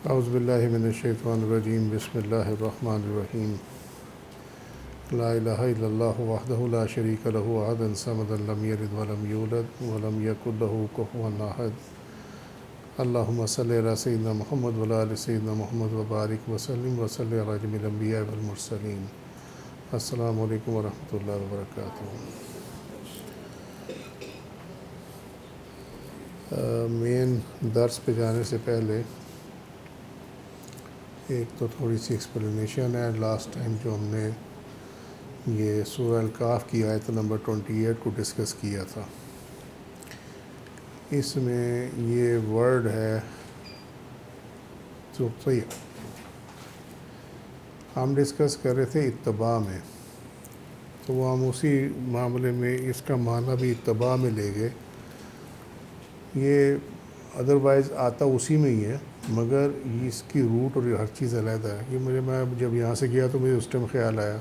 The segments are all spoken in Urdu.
اعوذ باللہ من الشیطان الرجیم بسم اللہ الرحمن الرحیم لا الہ الا اللہ وحدہ لا شریک لہ احد الصمد لم یلد ولم یولد ولم یکن لہ کفوا احد اللہم صلی علی سیدنا محمد وعلی آل سیدنا محمد وبارک وسلم وصلی علی جمیع الانبیاء والمرسلین۔ السلام علیکم ورحمۃ اللہ وبرکاتہ۔ مین درس پہ جانے سے پہلے ایک تو تھوڑی سی ایکسپلینیشن ہے۔ لاسٹ ٹائم جو ہم نے یہ سورہ الکہف کی آیت نمبر 28 کو ڈسکس کیا تھا، اس میں یہ ورڈ ہے تطیع، ہم ڈسکس کر رہے تھے اتباع میں، تو وہ ہم اسی معاملے میں اس کا معنی بھی اتباع میں لے گئے۔ یہ ادروائز آتا اسی میں ہی ہے، مگر اس کی روٹ اور ہر چیز علیحدہ ہے۔ یہ میں جب یہاں سے گیا تو مجھے اس ٹائم خیال آیا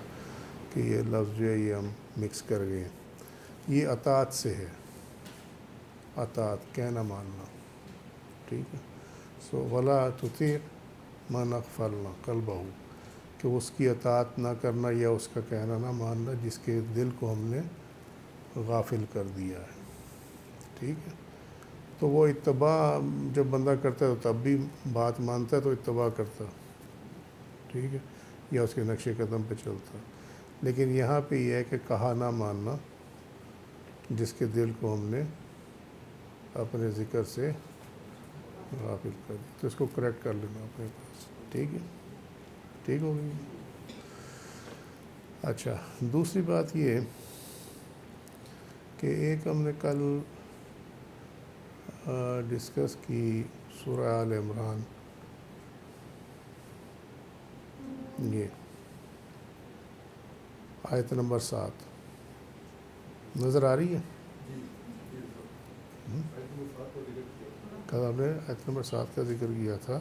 کہ یہ لفظ جو ہے یہ ہم مکس کر گئے ہیں۔ یہ اطاعت سے ہے، اطاعت کہنا ماننا، ٹھیک ہے۔ سو ولا تطیع من اغفلنا قلبہ، کہ اس کی اطاعت نہ کرنا یا اس کا کہنا نہ ماننا جس کے دل کو ہم نے غافل کر دیا ہے، ٹھیک ہے۔ تو وہ اتباع جب بندہ کرتا ہے تو تب بھی بات مانتا ہے تو اتباع کرتا، ٹھیک ہے، یا اس کے نقش قدم پہ چلتا۔ لیکن یہاں پہ یہ ہے کہ کہا نہ ماننا جس کے دل کو ہم نے اپنے ذکر سے غافل کر دیا، تو اس کو کریکٹ کر لینا اپنے پاس، ٹھیک ہے، ٹھیک ہو گئی۔ اچھا، دوسری بات یہ کہ ایک ہم نے کل ڈسکس کی سورہ آل عمران، یہ آیت نمبر 7 نظر آ رہی ہے؟ کل ہم نے آیت نمبر 7 کا ذکر کیا تھا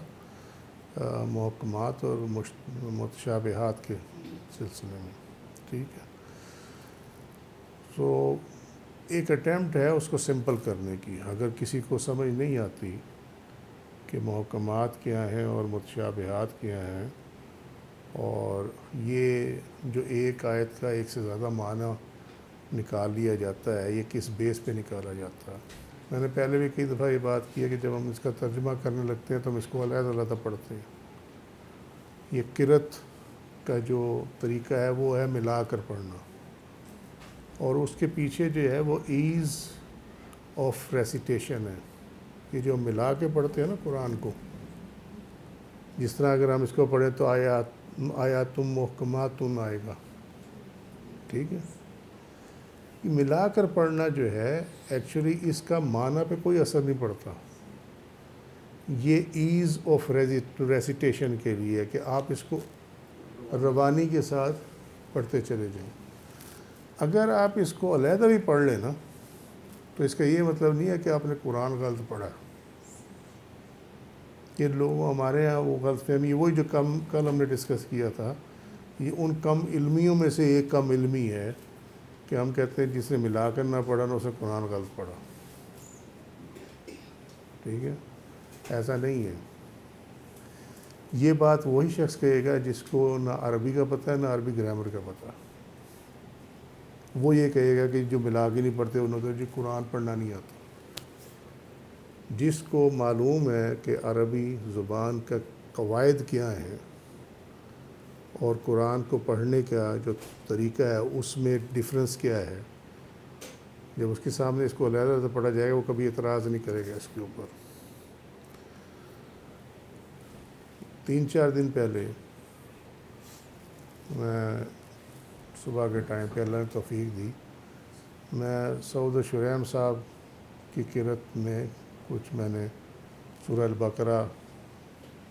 محکمات اور متشابہات کے سلسلے میں، ٹھیک ہے۔ تو ایک اٹیمپٹ ہے اس کو سمپل کرنے کی، اگر کسی کو سمجھ نہیں آتی کہ محکمات کیا ہیں اور متشابہات کیا ہیں، اور یہ جو ایک آیت کا ایک سے زیادہ معنی نکال لیا جاتا ہے، یہ کس بیس پہ نکالا جاتا ہے۔ میں نے پہلے بھی کئی دفعہ یہ بات کی ہے کہ جب ہم اس کا ترجمہ کرنے لگتے ہیں تو ہم اس کو علیحدہ علیحدہ پڑھتے ہیں۔ یہ قرأت کا جو طریقہ ہے وہ ہے ملا کر پڑھنا، اور اس کے پیچھے جو ہے وہ ایز آف ریسیٹیشن ہے۔ یہ جو ملا کے پڑھتے ہیں نا قرآن کو، جس طرح اگر ہم اس کو پڑھیں تو آیاتم محکماتن آئے گا، ٹھیک ہے۔ یہ ملا کر پڑھنا جو ہے ایکچولی اس کا معنی پہ کوئی اثر نہیں پڑتا، یہ ایز آف ریسیٹیشن کے لیے کہ آپ اس کو روانی کے ساتھ پڑھتے چلے جائیں۔ اگر آپ اس کو علیحدہ بھی پڑھ لیں نا تو اس کا یہ مطلب نہیں ہے کہ آپ نے قرآن غلط پڑھا۔ یہ لوگ ہمارے ہاں وہ غلط فہمی، وہی جو کل ہم نے ڈسکس کیا تھا، یہ ان کم علمیوں میں سے ایک کم علمی ہے کہ ہم کہتے ہیں جس نے ملا کر نہ پڑھا نا اسے قرآن غلط پڑھا، ٹھیک ہے۔ ایسا نہیں ہے۔ یہ بات وہی شخص کہے گا جس کو نہ عربی کا پتہ ہے نہ عربی گرامر کا پتہ، وہ یہ کہے گا کہ جو ملا کے نہیں پڑھتے انہوں نے جی قرآن پڑھنا نہیں آتا۔ جس کو معلوم ہے کہ عربی زبان کا قواعد کیا ہیں اور قرآن کو پڑھنے کا جو طریقہ ہے اس میں ڈفرینس کیا ہے، جب اس کے سامنے اس کو علیحدہ پڑھا جائے گا وہ کبھی اعتراض نہیں کرے گا اس کے اوپر۔ 3-4 دن پہلے میں صبح کے ٹائم پہ اللہ نے توفیق دی، میں سعود شریم صاحب کی قرأت میں کچھ میں نے سورہ البقرہ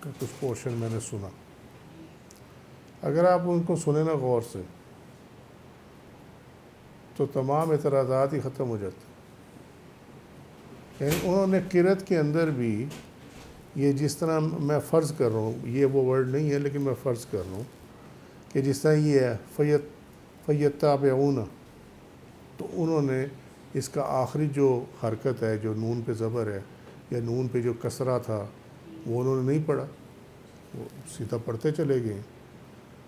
کا کچھ پورشن میں نے سنا۔ اگر آپ ان کو سنیں نا غور سے تو تمام اعتراضات ہی ختم ہو جاتے ہیں۔ یعنی انہوں نے قرأت کے اندر بھی یہ جس طرح میں فرض کر رہا ہوں، یہ وہ ورڈ نہیں ہے لیکن میں فرض کر رہا ہوں کہ جس طرح یہ ہے فیتابعون، تو انہوں نے اس کا آخری جو حرکت ہے جو نون پہ زبر ہے یا نون پہ جو کسرہ تھا وہ انہوں نے نہیں پڑھا، وہ سیدھا پڑھتے چلے گئے.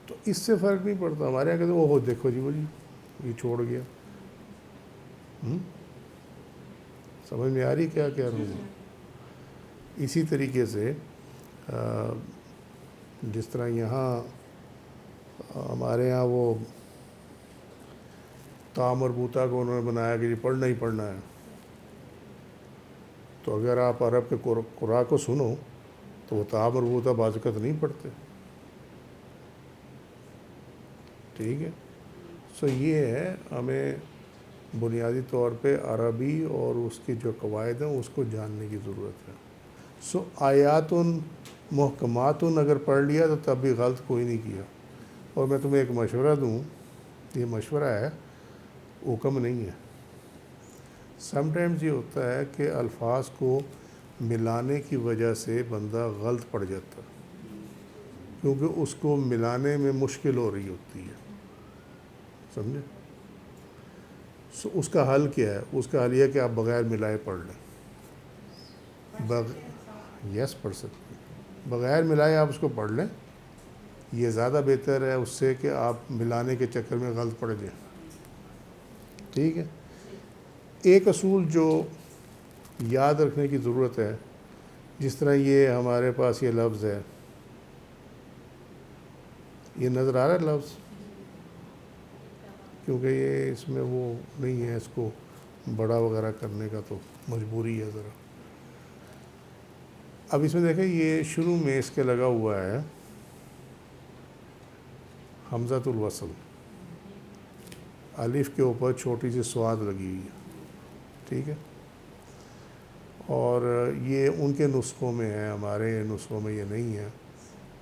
تو اس سے فرق نہیں پڑتا. ہمارے یہاں کہتے ہیں وہ دیکھو جی وہ جی یہ چھوڑ گیا. سمجھ میں آ رہی کیا کہہ رہا ہوں. اسی طریقے سے جس طرح یہاں ہمارے یہاں وہ تا مربوطہ کو انہوں نے بنایا کہ یہ پڑھنا ہی پڑھنا ہے. تو اگر آپ عرب کے قرآن کو سنو تو وہ تا مربوطہ بعض اوقات نہیں پڑھتے. ٹھیک ہے. سو یہ ہے ہمیں بنیادی طور پہ عربی اور اس کی جو قواعد ہیں اس کو جاننے کی ضرورت ہے. سو آیات محکمات اگر پڑھ لیا تو تب بھی غلط کوئی نہیں کیا. اور میں تمہیں ایک مشورہ دوں, یہ مشورہ ہے, حکم نہیں ہے. سم ٹائمز یہ ہوتا ہے کہ الفاظ کو ملانے کی وجہ سے بندہ غلط پڑ جاتا کیونکہ اس کو ملانے میں مشکل ہو رہی ہوتی ہے. سمجھے؟ سو اس کا حل کیا ہے؟ اس کا حل یہ ہے کہ آپ بغیر ملائے پڑھ لیں. یس پڑھ سکتے ہیں. بغیر ملائے آپ اس کو پڑھ لیں. یہ زیادہ بہتر ہے اس سے کہ آپ ملانے کے چکر میں غلط پڑ جائیں. ٹھیک ہے. ایک اصول جو یاد رکھنے کی ضرورت ہے, جس طرح یہ ہمارے پاس یہ لفظ ہے, یہ نظر آ رہا ہے لفظ, کیونکہ یہ اس میں وہ نہیں ہے اس کو بڑا وغیرہ کرنے کا تو مجبوری ہے ذرا. اب اس میں دیکھیں یہ شروع میں اس کے لگا ہوا ہے حمزۃ الوصل, الف کے اوپر چھوٹی سی صاد لگی ہوئی ہے. ٹھیک ہے. اور یہ ان کے نسخوں میں ہے, ہمارے نسخوں میں یہ نہیں ہے.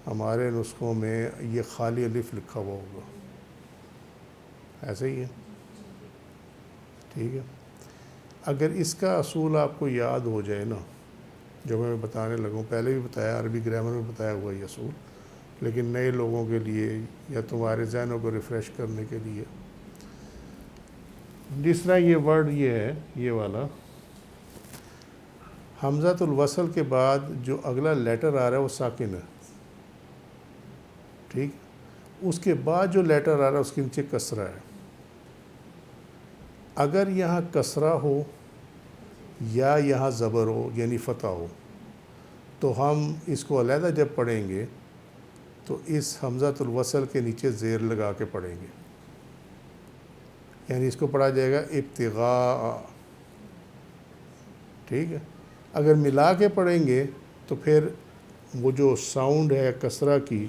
ہمارے نسخوں میں یہ خالی الف لکھا ہوا ہوگا. ایسے ہی ہے. ٹھیک ہے. اگر اس کا اصول آپ کو یاد ہو جائے نا, جو میں بتانے لگوں, پہلے بھی بتایا, عربی گرامر میں بتایا ہوا یہ اصول, لیکن نئے لوگوں کے لیے یا تمہارے ذہنوں کو ریفریش کرنے کے لیے, جس طرح یہ ورڈ یہ ہے, یہ والا حمزۃ الوصل کے بعد جو اگلا لیٹر آ رہا ہے وہ ساکن ہے. ٹھیک. اس کے بعد جو لیٹر آ رہا ہے اس کے نیچے کسرہ ہے. اگر یہاں کسرہ ہو یا یہاں زبر ہو یعنی فتح ہو, تو ہم اس کو علیحدہ جب پڑھیں گے تو اس حمزۃ الوصل کے نیچے زیر لگا کے پڑھیں گے. یعنی اس کو پڑھا جائے گا ابتغاء. ٹھیک ہے. اگر ملا کے پڑھیں گے تو پھر وہ جو ساؤنڈ ہے کسرہ کی,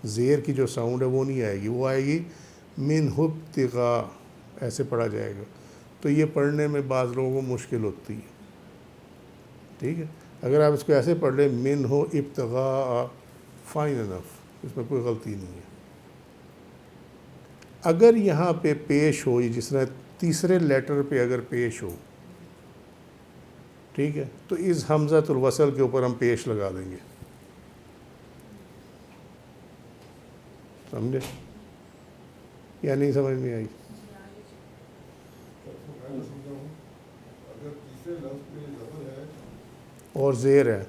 زیر کی جو ساؤنڈ ہے وہ نہیں آئے گی, وہ آئے گی من ابتغاء, ایسے پڑھا جائے گا. تو یہ پڑھنے میں بعض لوگوں کو مشکل ہوتی ہے. ٹھیک ہے. اگر آپ اس کو ایسے پڑھ لیں من ہو ابتغاء, فائن انف, اس میں کوئی غلطی نہیں ہے. اگر یہاں پہ پیش ہو, یہ جس طرح تیسرے لیٹر پہ اگر پیش ہو, ٹھیک ہے, تو اس حمزۃ الوصل کے اوپر ہم پیش لگا دیں گے. سمجھے یا نہیں سمجھ میں آئی؟ اور زیر ہے,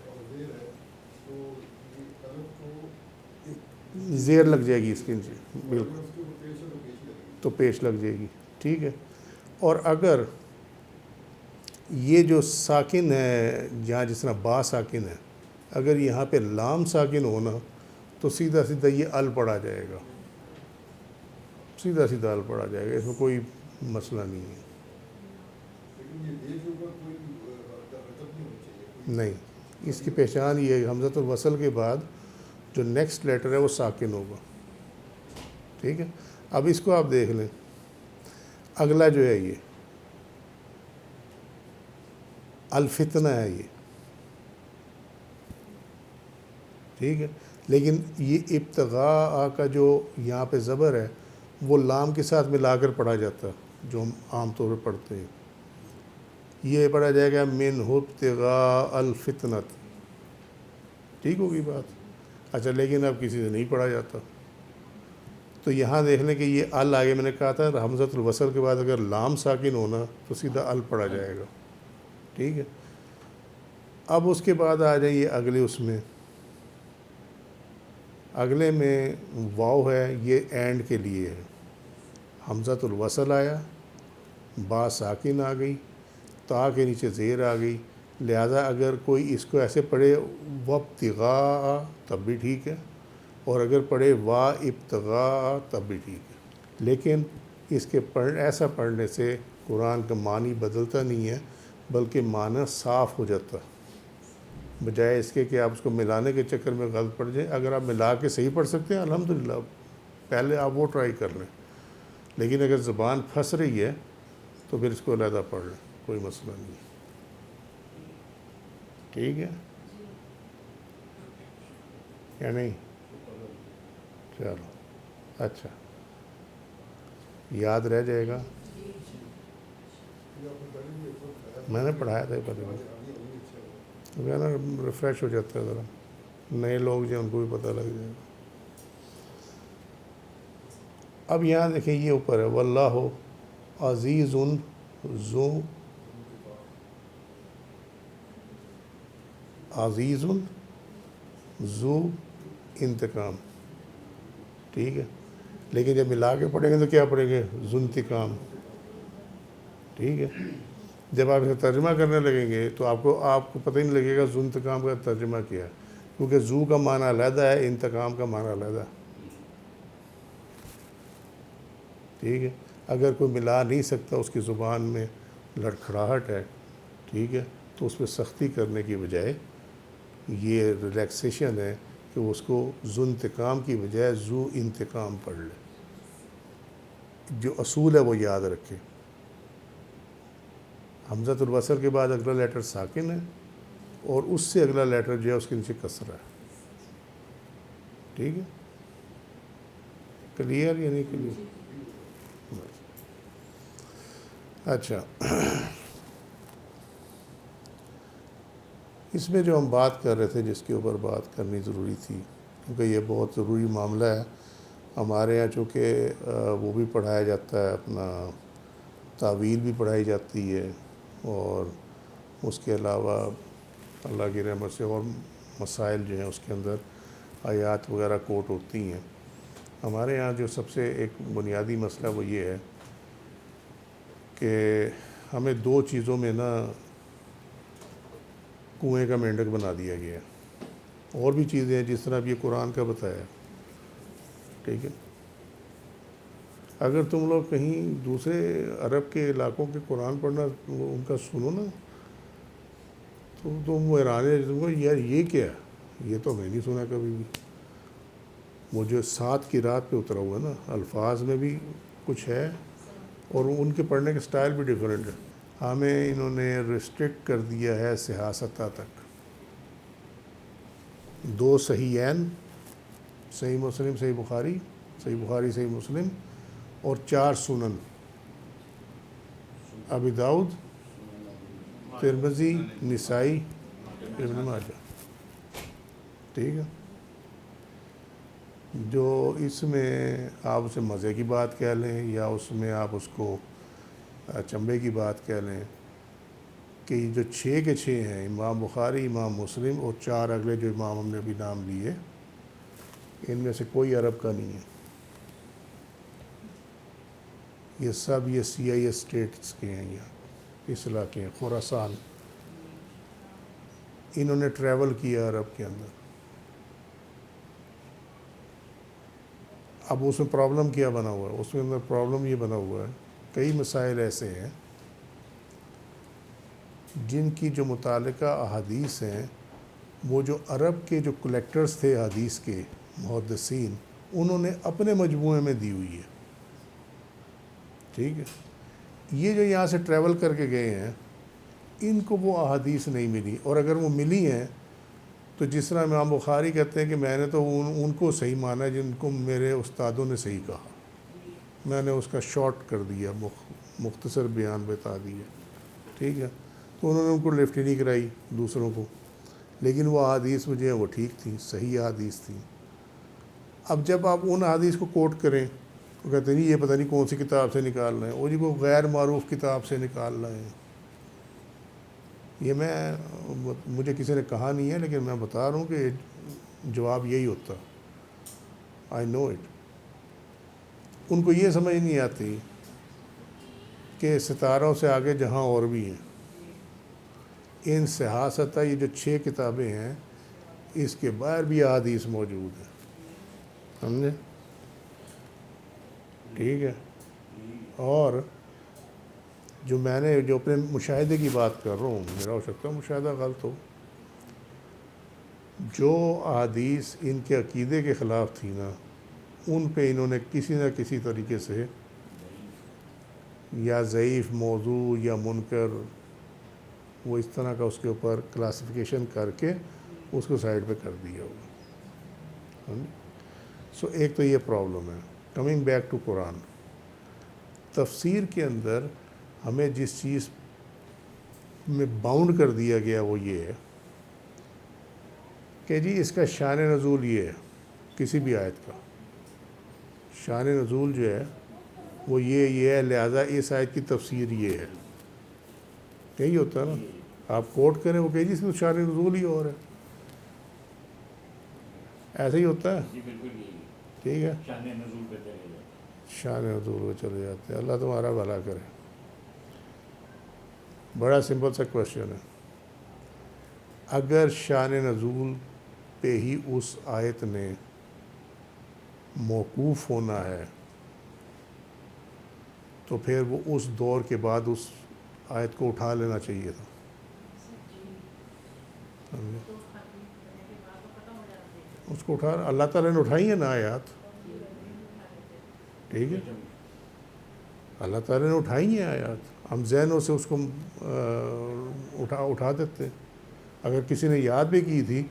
زیر لگ جائے گی اس کے نیچے, بالکل, تو پیش لگ جائے گی. ٹھیک ہے. اور اگر یہ جو ساکن ہے, جہاں جس طرح با ساکن ہے, اگر یہاں پہ لام ساکن ہونا تو سیدھا سیدھا یہ ال پڑھا جائے گا. سیدھا سیدھا ال پڑھا جائے گا, اس میں کوئی مسئلہ نہیں ہے. نہیں, اس کی پہچان یہ ہے حمزۃ الوصل کے بعد جو نیکسٹ لیٹر ہے وہ ساکن ہوگا. ٹھیک ہے. اب اس کو آپ دیکھ لیں, اگلا جو ہے یہ الفتنہ ہے یہ. ٹھیک ہے. لیکن یہ ابتغاء کا جو یہاں پہ زبر ہے وہ لام کے ساتھ ملا کر پڑھا جاتا ہے, جو ہم عام طور پہ پڑھتے ہیں. یہ پڑھا جائے گا من ابتغاء الفتنۃ. ٹھیک ہوگی بات. اچھا, لیکن اب کسی سے نہیں پڑھا جاتا, تو یہاں دیکھ لیں کہ یہ ال آگے میں نے کہا تھا حمزۃ الوصل کے بعد اگر لام ساکن ہونا تو سیدھا ال پڑھا جائے گا. ٹھیک ہے. اب اس کے بعد آ جائیں یہ اگلے اس میں اگلے میں واو ہے، یہ اینڈ کے لیے ہے، حمزۃ الوصل آیا، با ساکن آ گئی، تا کے نیچے زیر آ گئی، لہٰذا اگر کوئی اس کو ایسے پڑھے وابتغاء تب بھی ٹھیک ہے، اور اگر پڑھے وا ابتغاء تب بھی ٹھیک ہے، لیکن اس کے ایسا پڑھنے سے قرآن کا معنی بدلتا نہیں ہے، بلکہ معنی صاف ہو جاتا، بجائے اس کے کہ آپ اس کو ملانے کے چکر میں غلط پڑھ جائیں۔ اگر آپ ملا کے صحیح پڑھ سکتے ہیں الحمدللہ، پہلے آپ وہ ٹرائی کر لیں، لیکن اگر زبان پھنس رہی ہے تو پھر اس کو علیحدہ پڑھ لیں، کوئی مسئلہ نہیں ہے، ٹھیک ہے یا نہیں؟ چلو اچھا، یاد رہ جائے گا، میں نے پڑھایا تھا پہلے، نا ریفریش ہو جاتا ہے ذرا، نئے لوگ جو ان کو بھی پتہ لگ جائے گا۔ اب یہاں دیکھیں یہ اوپر ہے واللہ عزیز ذو عزیز ذو انتقام، ٹھیک ہے، لیکن جب ملا کے پڑھیں گے تو کیا پڑھیں گے؟ ذو انتقام، ٹھیک ہے۔ جب آپ اسے ترجمہ کرنے لگیں گے تو آپ کو پتہ ہی نہیں لگے گا ذو انتقام کا ترجمہ کیا ہے، کیونکہ ذو کا معنی علیحدہ ہے، انتقام کا معنی علیحدہ، ٹھیک ہے۔ اگر کوئی ملا نہیں سکتا، اس کی زبان میں لڑکھڑاہٹ ہے، ٹھیک ہے، تو اس پہ سختی کرنے کی بجائے یہ ریلیکسیشن ہے کہ اس کو ذو انتقام کی بجائے ذو انتقام پڑھ لے، جو اصول ہے وہ یاد رکھے۔ حمزۃ الوصل کے بعد اگلا لیٹر ساکن ہے، اور اس سے اگلا لیٹر جو ہے اس کے نیچے کسرہ ہے، ٹھیک ہے، کلیئر یا نہیں کلیئر؟ اچھا، اس میں جو ہم بات کر رہے تھے، جس کے اوپر بات کرنی ضروری تھی، کیونکہ یہ بہت ضروری معاملہ ہے ہمارے یہاں، چونکہ وہ بھی پڑھایا جاتا ہے، اپنا تعویل بھی پڑھائی جاتی ہے، اور اس کے علاوہ اللہ کی رحمت سے اور مسائل جو ہیں اس کے اندر آیات وغیرہ کوٹ ہوتی ہیں۔ ہمارے یہاں جو سب سے ایک بنیادی مسئلہ وہ یہ ہے کہ ہمیں دو چیزوں میں نا کنویں کا مینڈک بنا دیا گیا ہے، اور بھی چیزیں ہیں جس طرح اب یہ قرآن کا بتایا، ٹھیک ہے۔ اگر تم لوگ کہیں دوسرے عرب کے علاقوں کے قرآن پڑھنا ان کا سنو نا، تو تم وہ حیران ہے، تم کو یار یہ کیا ہے، یہ تو میں نہیں سنا کبھی بھی۔ وہ جو 7 کی رات پہ اترا ہوا ہے نا، الفاظ میں بھی کچھ ہے، اور ان کے پڑھنے کے سٹائل بھی ڈیفرنٹ ہے۔ ہمیں انہوں نے ریسٹرکٹ کر دیا ہے سیاستہ تک، 2 صحیحین، صحیح مسلم صحیح بخاری، صحیح بخاری صحیح مسلم، اور 4 سنن، ابی داؤد، ترمذی، نسائی، ابن ماجہ، ٹھیک ہے۔ جو اس میں آپ اسے مزے کی بات کہہ لیں، یا اس میں آپ اس کو چمبے کی بات کہہ لیں، کہ یہ جو 6 کے 6 ہیں، امام بخاری، امام مسلم، اور 4 اگلے جو امام ہم نے ابھی نام لیے، ان میں سے کوئی عرب کا نہیں ہے، یہ سب یہ CI اسٹیٹس کے ہیں، یہاں اس علاقے ہیں، خراسان، انہوں نے ٹریول کیا عرب کے اندر۔ اب اس میں پرابلم کیا بنا ہوا ہے؟ اس میں اندر پرابلم یہ بنا ہوا ہے، کئی مسائل ایسے ہیں جن کی جو متعلقہ احادیث ہیں، وہ جو عرب کے جو کلیکٹرز تھے حدیث کے محدثین، انہوں نے اپنے مجموعے میں دی ہوئی ہے، ٹھیک ہے۔ یہ جو یہاں سے ٹریول کر کے گئے ہیں، ان کو وہ احادیث نہیں ملی، اور اگر وہ ملی ہیں تو جس طرح امام بخاری کہتے ہیں کہ میں نے تو ان کو صحیح مانا جن کو میرے استادوں نے صحیح کہا، میں نے اس کا شارٹ کر دیا، مختصر بیان بتا دیا، ٹھیک ہے۔ تو انہوں نے ان کو لفٹ ہی نہیں کرائی دوسروں کو، لیکن وہ احادیث مجھے ہیں وہ ٹھیک تھیں، صحیح احادیث تھیں۔ اب جب آپ ان احادیث کو کوٹ کریں تو کہتے ہیں یہ پتہ نہیں کون سی کتاب سے نکال رہے ہیں، وہ جی وہ غیر معروف کتاب سے نکال رہے ہیں۔ یہ مجھے کسی نے کہا نہیں ہے، لیکن میں بتا رہا ہوں کہ جواب یہی ہوتا، آئی نو اٹ. ان کو یہ سمجھ نہیں آتی کہ ستاروں سے آگے جہاں اور بھی ہیں. ان سیاستہ یہ جو 6 کتابیں ہیں اس کے باہر بھی احادیث موجود ہیں. سمجھے؟ ٹھیک ہے. اور جو میں نے جو اپنے مشاہدے کی بات کر رہا ہوں، میرا ہو سکتا ہے مشاہدہ غلط ہو، جو احادیث ان کے عقیدے کے خلاف تھی نا، ان پہ انہوں نے کسی نہ کسی طریقے سے یا ضعیف، موضوع یا منکر، وہ اس طرح کا اس کے اوپر کلاسیفیکیشن کر کے اس کو سائڈ پہ کر دیا ہوگا. سو ایک تو یہ پرابلم ہے. کمنگ بیک ٹو قرآن، تفسیر کے اندر ہمیں جس چیز میں باؤنڈ کر دیا گیا وہ یہ ہے کہ جی اس کا شان نزول یہ ہے، کسی بھی آیت کا شان نزول جو ہے وہ یہ ہے، لہٰذا اس آیت کی تفسیر یہ ہے. یہی ہوتا ہے نا. آپ کوٹ کریں وہ کہ جی اس میں شان نزول ہی اور ہے، ایسا ہی ہوتا ہے. ٹھیک ہے، شان نزول پہ چلے جاتے ہیں. اللہ تمہارا بھلا کرے. بڑا سمپل سا کویشچن ہے. اگر شان نزول پہ ہی اس آیت نے موقوف ہونا ہے تو پھر وہ اس دور کے بعد اس آیت کو اٹھا لینا چاہیے تھا. اس کو اٹھا، اللہ تعالیٰ نے اٹھائی ہیں نا آیات. ٹھیک ہے، اللہ تعالیٰ نے اٹھائی ہیں آیات. ہم ذہنوں سے اس کو اٹھا دیتے. اگر کسی نے یاد بھی کی تھی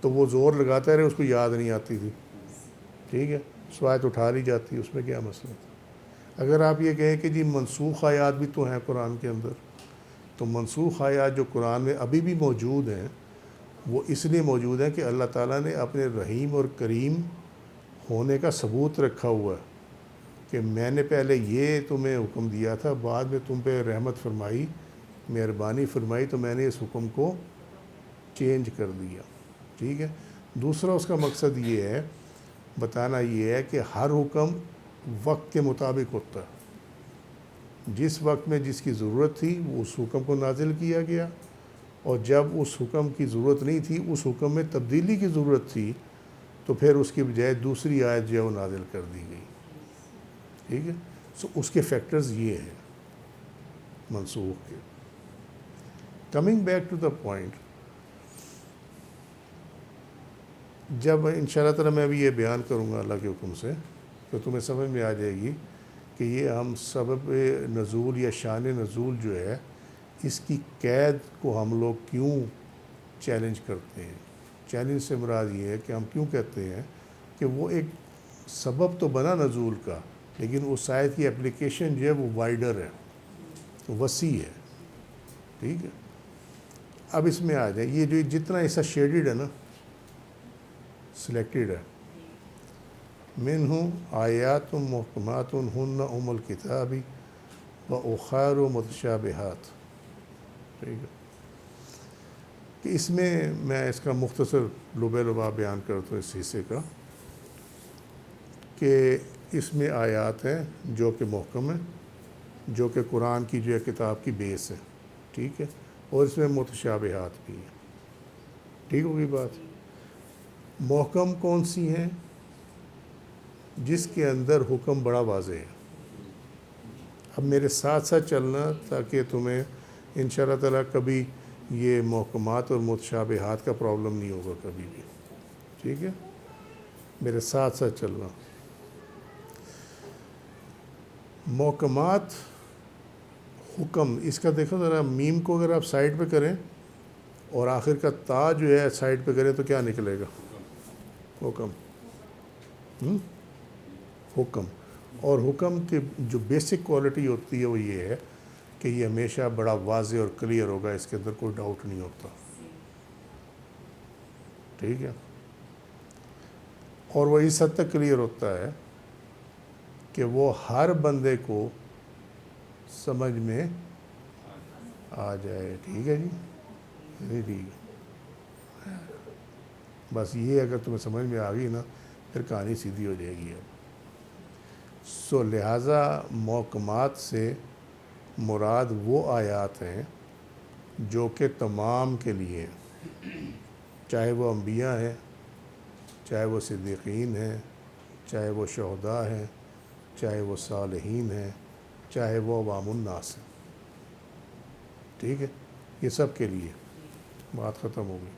تو وہ زور لگاتا رہے، اس کو یاد نہیں آتی تھی. ٹھیک ہے، سو آیت اٹھا لی جاتی، اس میں کیا مسئلہ تھا. اگر آپ یہ کہیں کہ جی منسوخ آیات بھی تو ہیں قرآن کے اندر، تو منسوخ آیات جو قرآن میں ابھی بھی موجود ہیں وہ اس لیے موجود ہیں کہ اللہ تعالیٰ نے اپنے رحیم اور کریم ہونے کا ثبوت رکھا ہوا ہے کہ میں نے پہلے یہ تمہیں حکم دیا تھا، بعد میں تم پہ رحمت فرمائی، مہربانی فرمائی، تو میں نے اس حکم کو چینج کر دیا. ٹھیک ہے. دوسرا اس کا مقصد یہ ہے، بتانا یہ ہے کہ ہر حکم وقت کے مطابق ہوتا ہے. جس وقت میں جس کی ضرورت تھی وہ اس حکم کو نازل کیا گیا، اور جب اس حکم کی ضرورت نہیں تھی، اس حکم میں تبدیلی کی ضرورت تھی، تو پھر اس کی بجائے دوسری آیت جو ہے وہ نازل کر دی گئی. ٹھیک ہے. سو اس کے فیکٹرز یہ ہیں منسوخ کے. Coming back to the point, جب انشاءاللہ تعالیٰ میں ابھی یہ بیان کروں گا اللہ کے حکم سے تو تمہیں سمجھ میں آ جائے گی کہ یہ ہم سبب نزول یا شان نزول جو ہے اس کی قید کو ہم لوگ کیوں چیلنج کرتے ہیں. چیلنج سے مراد یہ ہے کہ ہم کیوں کہتے ہیں کہ وہ ایک سبب تو بنا نزول کا، لیکن اس آیت کی اپلیکیشن جو ہے وہ وائڈر ہے، وسیع ہے. ٹھیک ہے. اب اس میں آ جائیں، یہ جو جتنا ایسا شیڈڈ ہے نا، سلیکٹڈ ہے، منہ آیات محکمات ہن ام الکتاب و اخر متشابہات. ٹھیک ہے. کہ اس میں اس کا مختصر لبے لباب بیان کرتا ہوں اس حصے کا، کہ اس میں آیات ہیں جو کہ محکم ہیں، جو کہ قرآن کی جو ہے کتاب کی بیس ہے. ٹھیک ہے. اور اس میں متشابہات بھی ہیں. ٹھیک ہوگی بات. محکم کون سی ہیں؟ جس کے اندر حکم بڑا واضح ہے. اب میرے ساتھ ساتھ چلنا تاکہ تمہیں انشاءاللہ تعالیٰ کبھی یہ محکمات اور متشابہات کا پرابلم نہیں ہوگا کبھی بھی. ٹھیک ہے. میرے ساتھ ساتھ چلنا. محکمات حکم، اس کا دیکھو ذرا، میم کو اگر آپ سائڈ پہ کریں اور آخر کا تا جو ہے سائڈ پہ کریں تو کیا نکلے گا؟ حکم. حکم. اور حکم کی جو بیسک کوالٹی ہوتی ہے وہ یہ ہے کہ یہ ہمیشہ بڑا واضح اور کلیئر ہوگا، اس کے اندر کوئی ڈاؤٹ نہیں ہوتا. ٹھیک ہے. اور وہ اس حد تک کلیئر ہوتا ہے کہ وہ ہر بندے کو سمجھ میں آ جائے. ٹھیک ہے جی. ٹھیک ہے. بس یہ اگر تمہیں سمجھ میں آ گئی نا پھر کہانی سیدھی ہو جائے گی اب۔ سو لہٰذا محکمات سے مراد وہ آیات ہیں جو کہ تمام کے لیے، چاہے وہ انبیاء ہیں، چاہے وہ صدیقین ہیں، چاہے وہ شہداء ہیں، چاہے وہ صالحین ہیں، چاہے وہ عوام الناس ہیں، ٹھیک ہے، یہ سب کے لیے بات ختم ہوگی۔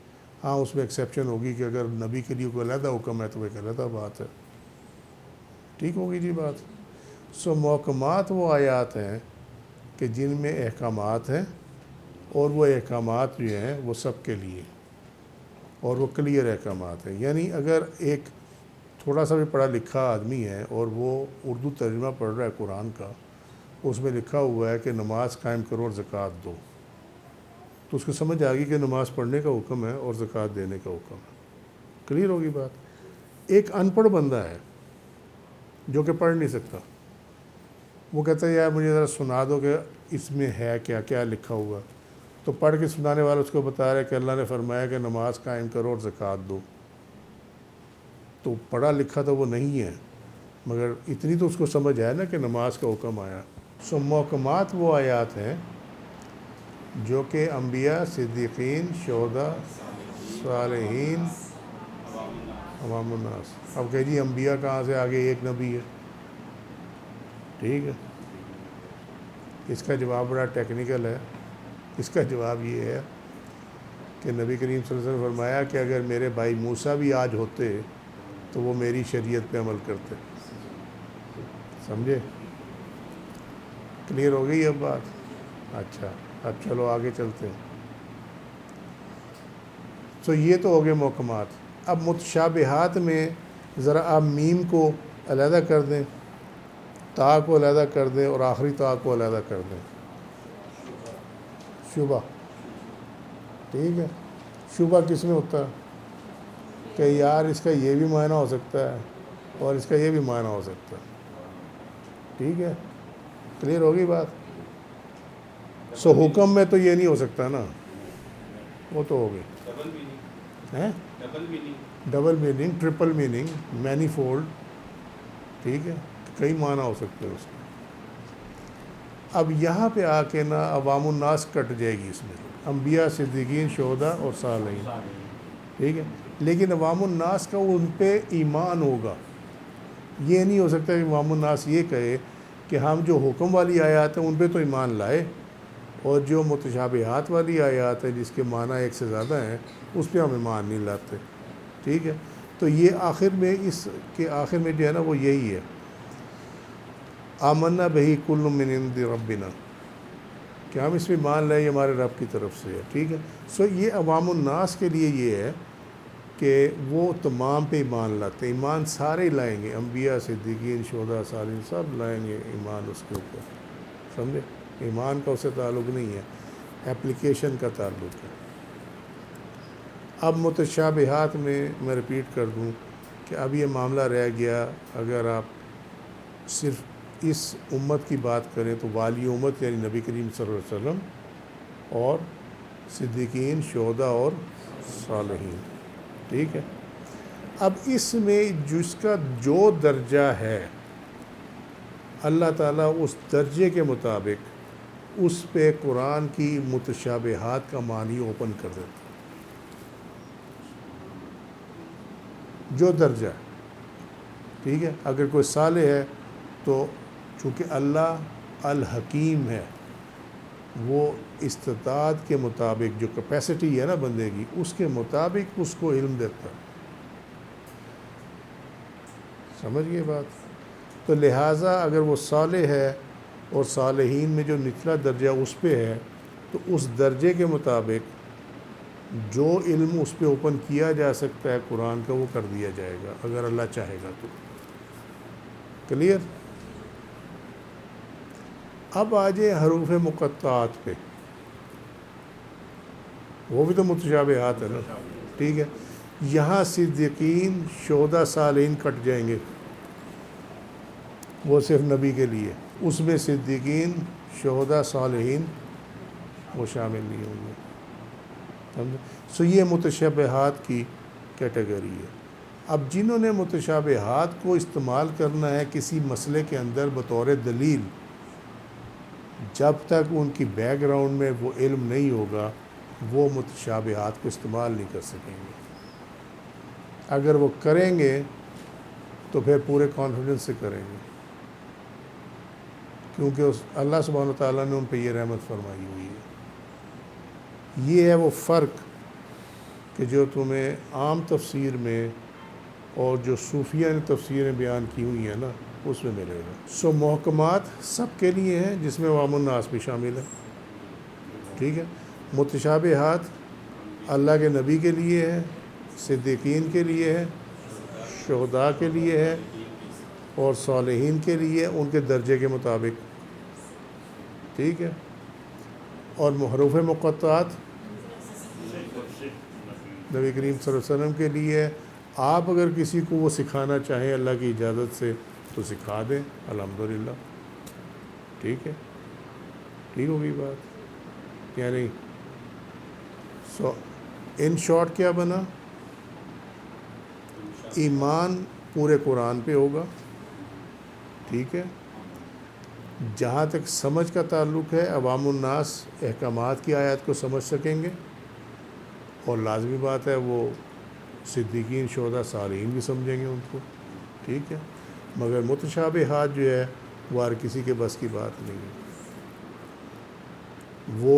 ہاں اس میں ایکسیپشن ہوگی کہ اگر نبی کے لیے کوئی علیحدہ حکم ہے تو وہ ایک علیحدہ بات ہے، ٹھیک ہوگی جی بات۔ سو محکمات وہ آیات ہیں کہ جن میں احکامات ہیں، اور وہ احکامات جو ہیں وہ سب کے لیے، اور وہ کلیئر احکامات ہیں۔ یعنی اگر ایک تھوڑا سا بھی پڑھا لکھا آدمی ہے اور وہ اردو ترجمہ پڑھ رہا ہے قرآن کا، اس میں لکھا ہوا ہے کہ نماز قائم کرو اور زکوٰۃ دو، تو اس کو سمجھ آ گئی کہ نماز پڑھنے کا حکم ہے اور زکوٰۃ دینے کا حکم ہے، کلیئر ہوگی بات۔ ایک ان پڑھ بندہ ہے جو کہ پڑھ نہیں سکتا، وہ کہتا ہے یار مجھے ذرا سنا دو کہ اس میں ہے کیا کیا لکھا ہوا، تو پڑھ کے سنانے والا اس کو بتا رہا ہے کہ اللہ نے فرمایا کہ نماز قائم کرو اور زکوٰۃ دو، تو پڑھا لکھا تو وہ نہیں ہے، مگر اتنی تو اس کو سمجھ آیا نا کہ نماز کا حکم آیا۔ سو محکمات وہ آیات ہیں جو کہ انبیاء، صدیقین، شہداء، صالحین، عوام الناس۔ اب کہ جی انبیاء کہاں سے آگے ایک نبی ہے، ٹھیک ہے، اس کا جواب بڑا ٹیکنیکل ہے۔ اس کا جواب یہ ہے کہ نبی کریم صلی اللہ علیہ وسلم فرمایا کہ اگر میرے بھائی موسیٰ بھی آج ہوتے تو وہ میری شریعت پہ عمل کرتے، سمجھے؟ کلیئر ہو گئی اب بات؟ اچھا اب چلو آگے چلتے ہیں۔ تو یہ تو ہو گئے محکمات۔ اب متشابہات میں ذرا آپ میم کو علیحدہ کر دیں، تا کو علیحدہ کر دیں اور آخری تا کو علیحدہ کر دیں، شبہ، ٹھیک ہے۔ شبہ کس میں ہوتا ہے کہ یار اس کا یہ بھی معنی ہو سکتا ہے اور اس کا یہ بھی معنی ہو سکتا ہے، ٹھیک ہے، کلیئر ہوگی بات۔ سو حکم میں تو یہ نہیں ہو سکتا نا، وہ تو ہو گئی ہیں، double meaning, triple meaning, many fold, ٹھیک ہے، کئی معنی ہو سکتے ہیں اس کے۔ اب یہاں پہ آ کے نا عوام الناس کٹ جائے گی اس میں، انبیاء، صدیقین، شہداء اور صالحین، ٹھیک ہے، لیکن عوام الناس کا ان پہ ایمان ہوگا۔ یہ نہیں ہو سکتا کہ عوام الناس یہ کہے کہ ہم جو حکم والی آیات ہیں ان پہ تو ایمان لائے، اور جو متشابہات والی آیات ہیں جس کے معنی ایک سے زیادہ ہیں اس پہ ہم ایمان نہیں لاتے، ٹھیک ہے۔ تو یہ آخر میں، اس کے آخر میں جو ہے نا وہ یہی ہے، آمنا بہی کل من عند ربنا، کہ ہم اس پہ مان لیں یہ ہمارے رب کی طرف سے ہے، ٹھیک ہے۔ سو یہ عوام الناس کے لیے یہ ہے کہ وہ تمام پہ ایمان لاتے ہیں، ایمان سارے لائیں گے، انبیاء، صدیقین، شہداء، صالحین، سب لائیں گے ایمان اس کے اوپر، سمجھے؟ ایمان کا اس سے تعلق نہیں ہے، اپلیکیشن کا تعلق ہے۔ اب متشابہات میں ریپیٹ کر دوں کہ اب یہ معاملہ رہ گیا، اگر آپ صرف اس امت کی بات کریں تو والی امت یعنی نبی کریم صلی اللہ علیہ وسلم اور صدیقین، شہداء اور صالحین، ٹھیک ہے۔ اب اس میں جس کا جو درجہ ہے اللہ تعالیٰ اس درجے کے مطابق اس پہ قرآن کی متشابہات کا معنی اوپن کر دیتا، جو درجہ ہے، ٹھیک ہے۔ اگر کوئی صالح ہے تو چونکہ اللہ الحکیم ہے، وہ استطاعت کے مطابق جو کیپیسٹی ہے نا بندے کی، اس کے مطابق اس کو علم دیتا ہے، سمجھ گئے بات؟ تو لہٰذا اگر وہ صالح ہے اور صالحین میں جو نچلا درجہ اس پہ ہے تو اس درجے کے مطابق جو علم اس پہ اوپن کیا جا سکتا ہے قرآن کا وہ کر دیا جائے گا اگر اللہ چاہے گا تو، کلیئر؟ اب آ جائے حروف مقطعات پہ، وہ بھی تو متشابہات ہے نا، ٹھیک ہے۔ یہاں صدیقین، شہداء، صالحین کٹ جائیں گے، وہ صرف نبی کے لیے، اس میں صدیقین، شہداء، صالحین وہ شامل نہیں ہوں گے، سمجھے؟ سو یہ متشابہات کی کیٹیگری ہے۔ اب جنہوں نے متشابہات کو استعمال کرنا ہے کسی مسئلے کے اندر بطور دلیل، جب تک ان کی بیک گراؤنڈ میں وہ علم نہیں ہوگا وہ متشابہات کو استعمال نہیں کر سکیں گے۔ اگر وہ کریں گے تو پھر پورے کانفیڈنس سے کریں گے، کیونکہ اللہ سبحانہ وتعالیٰ نے ان پہ یہ رحمت فرمائی ہوئی ہے۔ یہ ہے وہ فرق کہ جو تمہیں عام تفسیر میں اور جو صوفیہ نے تفسیریں بیان کی ہوئی ہیں نا اس میں ملے گا۔ محکمات سب کے لیے ہیں، جس میں عوام الناس بھی شامل ہے، ٹھیک ہے۔ متشابہات اللہ کے نبی کے لیے ہے، صدیقین کے لیے ہے، شہداء کے لیے ہے اور صالحین کے لیے ان کے درجے کے مطابق، ٹھیک ہے۔ اور حروف مقطعات نبی کریم صلی اللہ علیہ وسلم کے لیے ہے۔ آپ اگر کسی کو وہ سکھانا چاہیں اللہ کی اجازت سے تو سکھا دیں، الحمدللہ، ٹھیک ہے، ٹھیک ہوگی بات یا نہیں؟ ان شارٹ کیا بنا؟ ایمان پورے قرآن پہ ہوگا، ٹھیک ہے۔ جہاں تک سمجھ کا تعلق ہے عوام الناس احکامات کی آیات کو سمجھ سکیں گے، اور لازمی بات ہے وہ صدیقین شہداء صالحین بھی سمجھیں گے ان کو، ٹھیک ہے۔ مگر متشابہات جو ہے وہ ہر کسی کے بس کی بات نہیں ہے، وہ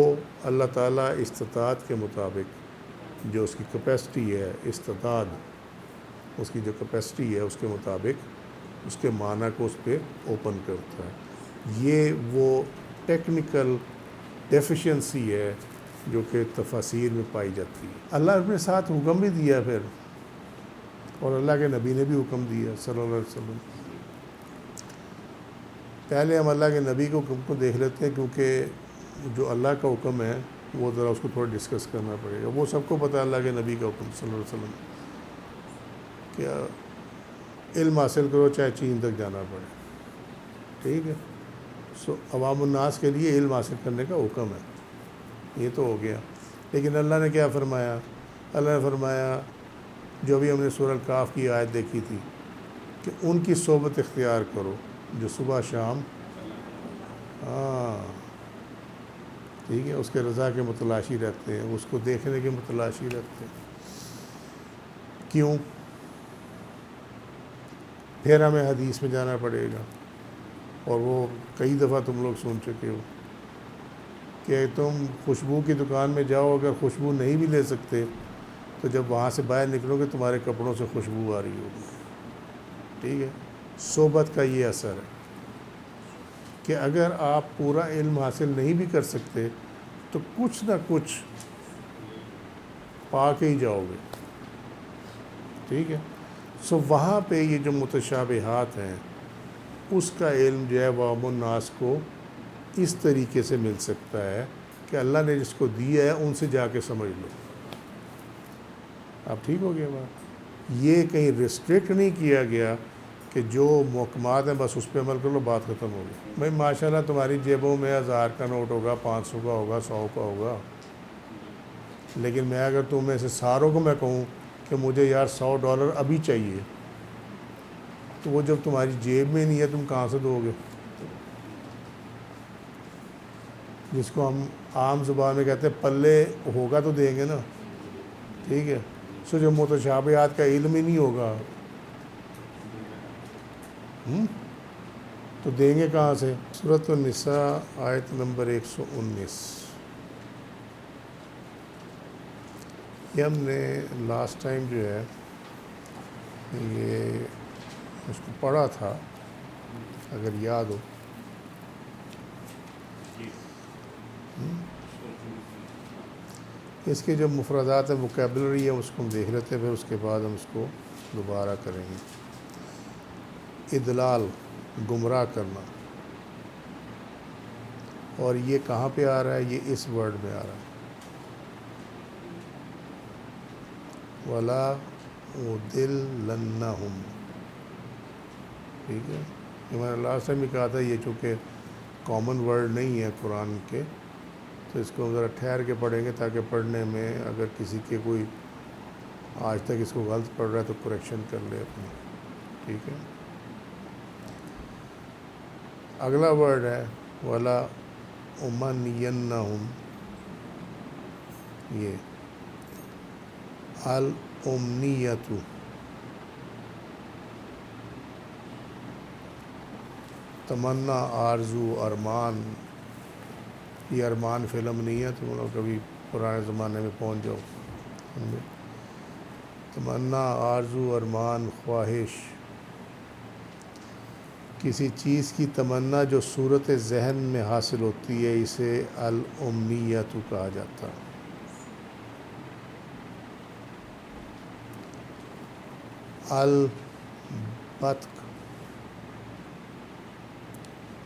اللہ تعالیٰ استطاعت کے مطابق جو اس کی کیپیسٹی ہے، استطاعت اس کی جو کیپیسٹی ہے اس کے مطابق اس کے معنی کو اس پہ اوپن کرتا ہے۔ یہ وہ ٹیکنیکل ڈیفیشنسی ہے جو کہ تفاسیر میں پائی جاتی ہے۔ اللہ اپنے ساتھ حکم بھی دیا پھر، اور اللہ کے نبی نے بھی حکم دیا صلی اللہ علیہ وسلم۔ پہلے ہم اللہ کے نبی کے حکم کو دیکھ لیتے ہیں، کیونکہ جو اللہ کا حکم ہے وہ ذرا اس کو تھوڑا ڈسکس کرنا پڑے گا۔ وہ سب کو پتہ ہے اللہ کے نبی کا حکم صلی اللہ علیہ وسلم کہ علم حاصل کرو چاہے چین تک جانا پڑے، ٹھیک ہے۔ عوام الناس کے لیے علم حاصل کرنے کا حکم ہے، یہ تو ہو گیا۔ لیکن اللہ نے کیا فرمایا؟ اللہ نے فرمایا جو بھی ہم نے سورہ الکاف کی آیت دیکھی تھی کہ ان کی صحبت اختیار کرو جو صبح شام، ٹھیک ہے، اس کے رضا کے متلاشی رہتے ہیں، اس کو دیکھنے کے متلاشی رہتے ہیں۔ کیوں؟ پھر ہمیں حدیث میں جانا پڑے گا، اور وہ کئی دفعہ تم لوگ سن چکے ہو کہ تم خوشبو کی دکان میں جاؤ، اگر خوشبو نہیں بھی لے سکتے تو جب وہاں سے باہر نکلو گے تمہارے کپڑوں سے خوشبو آ رہی ہوگی، ٹھیک ہے۔ صحبت کا یہ اثر ہے کہ اگر آپ پورا علم حاصل نہیں بھی کر سکتے تو کچھ نہ کچھ پا کے ہی جاؤ گے، ٹھیک ہے۔ وہاں پہ یہ جو متشابہات ہیں اس کا علم جو ہے عوام الناس کو اس طریقے سے مل سکتا ہے کہ اللہ نے جس کو دیا ہے ان سے جا کے سمجھ لو۔ اب ٹھیک ہو گیا بات؟ یہ کہیں ریسٹرکٹ نہیں کیا گیا کہ جو محکمات ہیں بس اس پہ عمل کر لو، بات ختم ہو گئی۔ بھائی ماشاءاللہ تمہاری جیبوں میں 1000 کا نوٹ ہوگا، 500 کا ہوگا، 100 کا ہوگا، لیکن میں اگر تم میں سے ساروں کو میں کہوں کہ مجھے یار $100 ابھی چاہیے، تو وہ جب تمہاری جیب میں نہیں ہے تم کہاں سے دو گے؟ جس کو ہم عام زبان میں کہتے ہیں پلے ہوگا تو دیں گے نا، ٹھیک ہے۔ جو متشابہات کا علم ہی نہیں ہوگا تو دیں گے کہاں سے؟ سورۃ النساء آیت نمبر 119، یہ ہم نے لاسٹ ٹائم جو ہے یہ اس کو پڑھا تھا اگر یاد ہو۔ اس کے جو مفردات ہیں، ووکیبلری ہے، اس کو ہم دیکھ لیتے ہیں، پھر اس کے بعد ہم اس کو دوبارہ کریں گے۔ اضلال، گمراہ کرنا، اور یہ کہاں پہ آ رہا ہے؟ یہ اس ورڈ میں آ رہا ہے، وَلَا أُضِلَّنَّهُمْ، ٹھیک ہے۔ یہ میں نے لاسٹ ٹائم بھی کہا تھا، یہ چونکہ کامن ورڈ نہیں ہے قرآن کے، تو اس کو ذرا ٹھہر کے پڑھیں گے تاکہ پڑھنے میں اگر کسی کے کوئی آج تک اس کو غلط پڑھ رہا ہے تو کریکشن کر لے اپنی. ٹھیک ہے. اگلا ورڈ ہے ولا امنینہم. یہ الامنیت، تمنا، آرزو، ارمان. یہ ارمان فلم نہیں ہے، تم لوگ کبھی پرانے زمانے میں پہنچ جاؤ. تمنا، آرزو، ارمان، خواہش. کسی چیز کی تمنا جو صورت ذہن میں حاصل ہوتی ہے اسے الامنیت کہا جاتا ہے. البتق،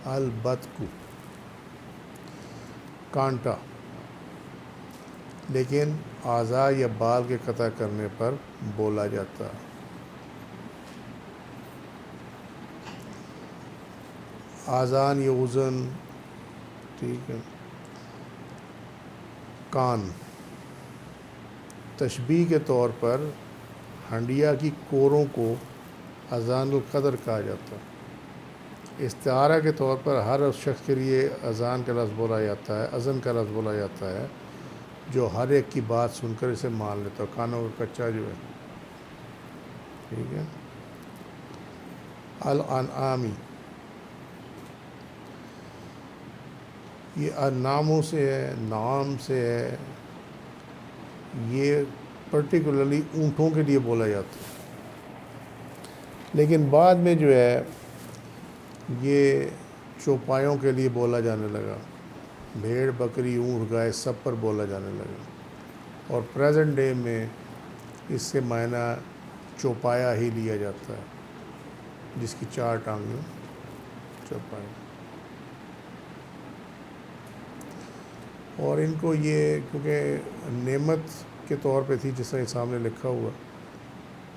البتق کانٹا، لیکن اعضاء یا بال کے قطع کرنے پر بولا جاتا ہے. آذان یا اذن. ٹھیک ہے. کان، تشبیہ کے طور پر ہنڈیا کی کوروں کو اذان القدر کہا جاتا ہے. استعارہ کے طور پر ہر اس شخص کے لیے اذان کا لفظ بولا جاتا ہے، اذن کا لفظ بولا جاتا ہے جو ہر ایک کی بات سن کر اسے مان لیتا ہے. کانوں کا کچا جو ہے. ٹھیک ہے. الانعامی، یہ ناموں سے ہے، نام سے ہے. یہ پرٹیکولرلی اونٹوں کے لیے بولا جاتا ہے، لیکن بعد میں جو ہے یہ چوپایوں کے لیے بولا جانے لگا. بھیڑ، بکری، اونٹ، گائے سب پر بولا جانے لگا. اور پریزنٹ ڈے میں اس سے معنی چوپایا ہی لیا جاتا ہے، جس کی 4 ٹانگیں چوپایا. اور ان کو یہ کیونکہ نعمت کے طور پہ تھی، جس طرح سامنے لکھا ہوا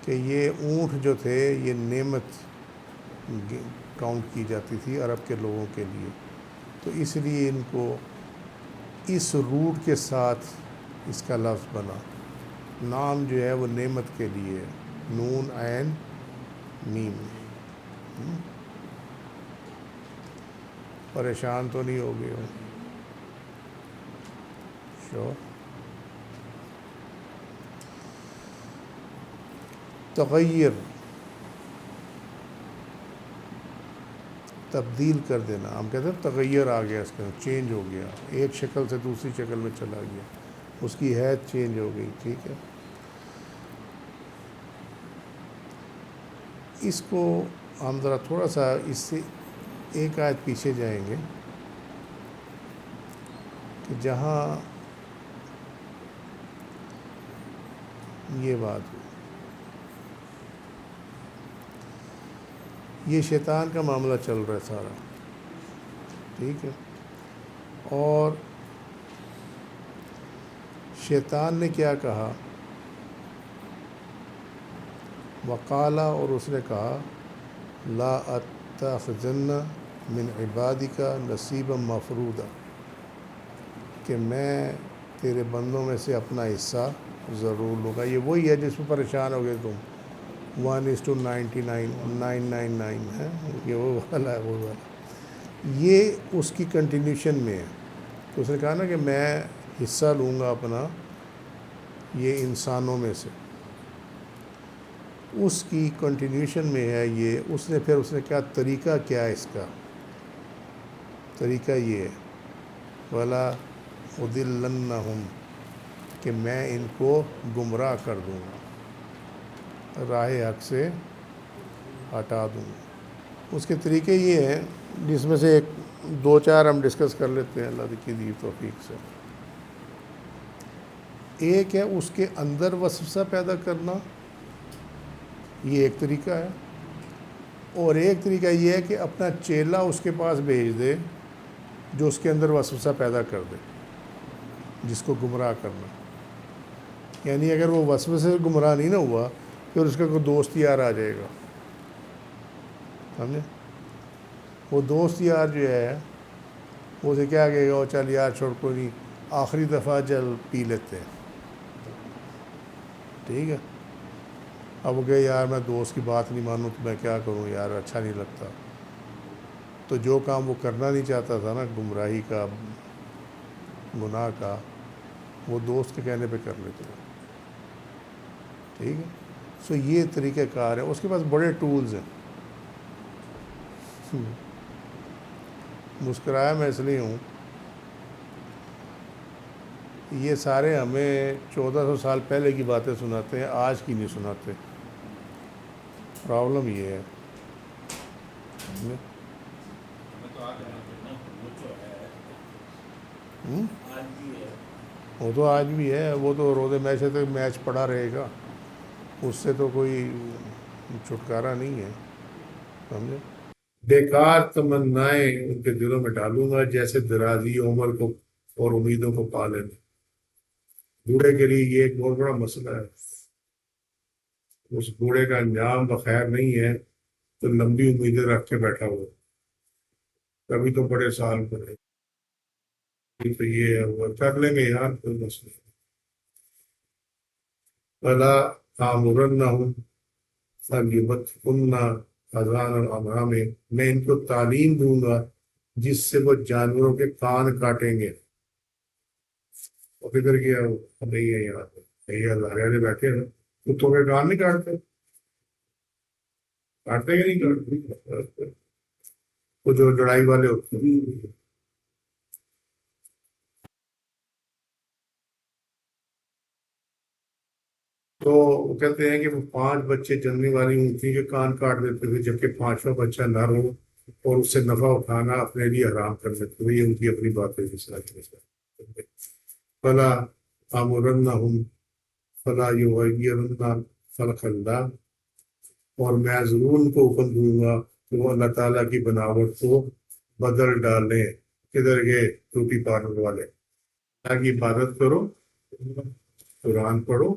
کہ یہ اونٹ جو تھے یہ نعمت کاؤنٹ کی جاتی تھی عرب کے لوگوں کے لیے، تو اس لیے ان کو اس روٹ کے ساتھ اس کا لفظ بنا. نام جو ہے وہ نعمت کے لیے ہے، نون عین میم. پریشان تو نہیں ہو گئے ہو؟ شور. تغیر، تبدیل کر دینا. ہم کہتے ہیں تغیر آ گیا، اس کا چینج ہو گیا، ایک شکل سے دوسری شکل میں چلا گیا، اس کی حیثیت چینج ہو گئی. ٹھیک ہے. اس کو ہم ذرا تھوڑا سا اس سے ایک آیت پیچھے جائیں گے کہ جہاں یہ بات ہو. یہ شیطان کا معاملہ چل رہا ہے سارا. ٹھیک ہے. اور شیطان نے کیا کہا؟ وقالا، اور اس نے کہا لا اتخذن من عبادک نصیبا مفروضا، کہ میں تیرے بندوں میں سے اپنا حصہ ضرور لوں گا. یہ وہی ہے جس میں پریشان ہو گئے تم. 1:99 999 ہے یہ وہ والا ہے، وہ والا. یہ اس کی کنٹینیوشن میں ہے. تو اس نے کہا نا کہ میں حصہ لوں گا اپنا یہ انسانوں میں سے، اس کی کنٹینیوشن میں ہے یہ. اس نے کیا طریقہ کیا ہے اس کا؟ طریقہ یہ ہے وَلَا أُضِلَّنَّهُمْ، کہ میں ان کو گمراہ کر دوں گا، راہ حق سے ہٹا دوں گا. اس کے طریقے یہ ہیں جس میں سے 2-4 ہم ڈسکس کر لیتے ہیں اللہ کی دی توفیق سے. ایک ہے اس کے اندر وسوسہ پیدا کرنا، یہ ایک طریقہ ہے. اور ایک طریقہ یہ ہے کہ اپنا چیلا اس کے پاس بھیج دے جو اس کے اندر وسوسہ پیدا کر دے، جس کو گمراہ کرنا. یعنی اگر وہ وسوسے سے گمراہ نہیں نہ ہوا پھر اس کا کوئی دوست یار آ جائے گا. سمجھے؟ وہ دوست یار جو ہے وہ اسے کیا کہے گا، چل یار چھوڑ کو نہیں، آخری دفعہ چل پی لیتے ہیں. ٹھیک ہے. اب وہ کہ یار میں دوست کی بات نہیں مانوں تو میں کیا کروں یار، اچھا نہیں لگتا. تو جو کام وہ کرنا نہیں چاہتا تھا نا، گمراہی کا، گناہ کا، وہ دوست کے کہنے پہ کر لیتے ہیں. ٹھیک ہے. سو یہ طریقہ کار ہے. اس کے پاس بڑے ٹولز ہیں. مسکرایا میں اس لیے ہوں، یہ سارے ہمیں 1400 سال پہلے کی باتیں سناتے ہیں، آج کی نہیں سناتے. پرابلم یہ ہے. وہ تو آج بھی ہے، وہ تو روزے میچ ہے تو میچ پڑا رہے گا، اس سے تو کوئی چھٹکارا نہیں ہے. سمجھے؟ بیکار تمنائیں ان کے دلوں میں ڈالوں گا، جیسے درازی عمر کو اور امیدوں کو پالے. بوڑھے کے لیے یہ ایک بہت بڑا مسئلہ ہے. اس بوڑھے کا انجام بخیر نہیں ہے تو لمبی امیدیں رکھ کے بیٹھا ہوا، کبھی تو بڑے سال پڑے، تو یہ ہے وہ کر لیں گے یار، کوئی مسئلہ نہیں. بلا آمرنہم فلیبتکنہ اذان الانعام، میں ان کو تعلیم دوں گا جس سے وہ جانوروں کے کان کاٹیں گے. اور فکر کیا نہیں ہے یار، یہ ہزارے بیٹھے ہیں، کتوں کے کان نہیں کاٹتے؟ کاٹتے کہ نہیں کاٹتے؟ وہ جو لڑائی والے ہوتے ہیں. تو وہ کہتے ہیں کہ وہ 5 بچے جننے والی اونٹنی کے کان کاٹ دیتے تھے، جبکہ 5واں بچہ نر ہو اور اس سے نفع اٹھانا اپنے لیے حرام کر دیتے تھے. یہ ان کی اپنی باتیں فلا آمرنہم فلا یغیرن خلق اللہ، اور میں ضرور ان کو حکم دوں گا کہ وہ اللہ تعالیٰ کی بناوٹ کو بدل ڈالیں. کدھر گئے ٹوپی پارلر والے؟ اللہ کی عبادت کرو، قرآن پڑھو،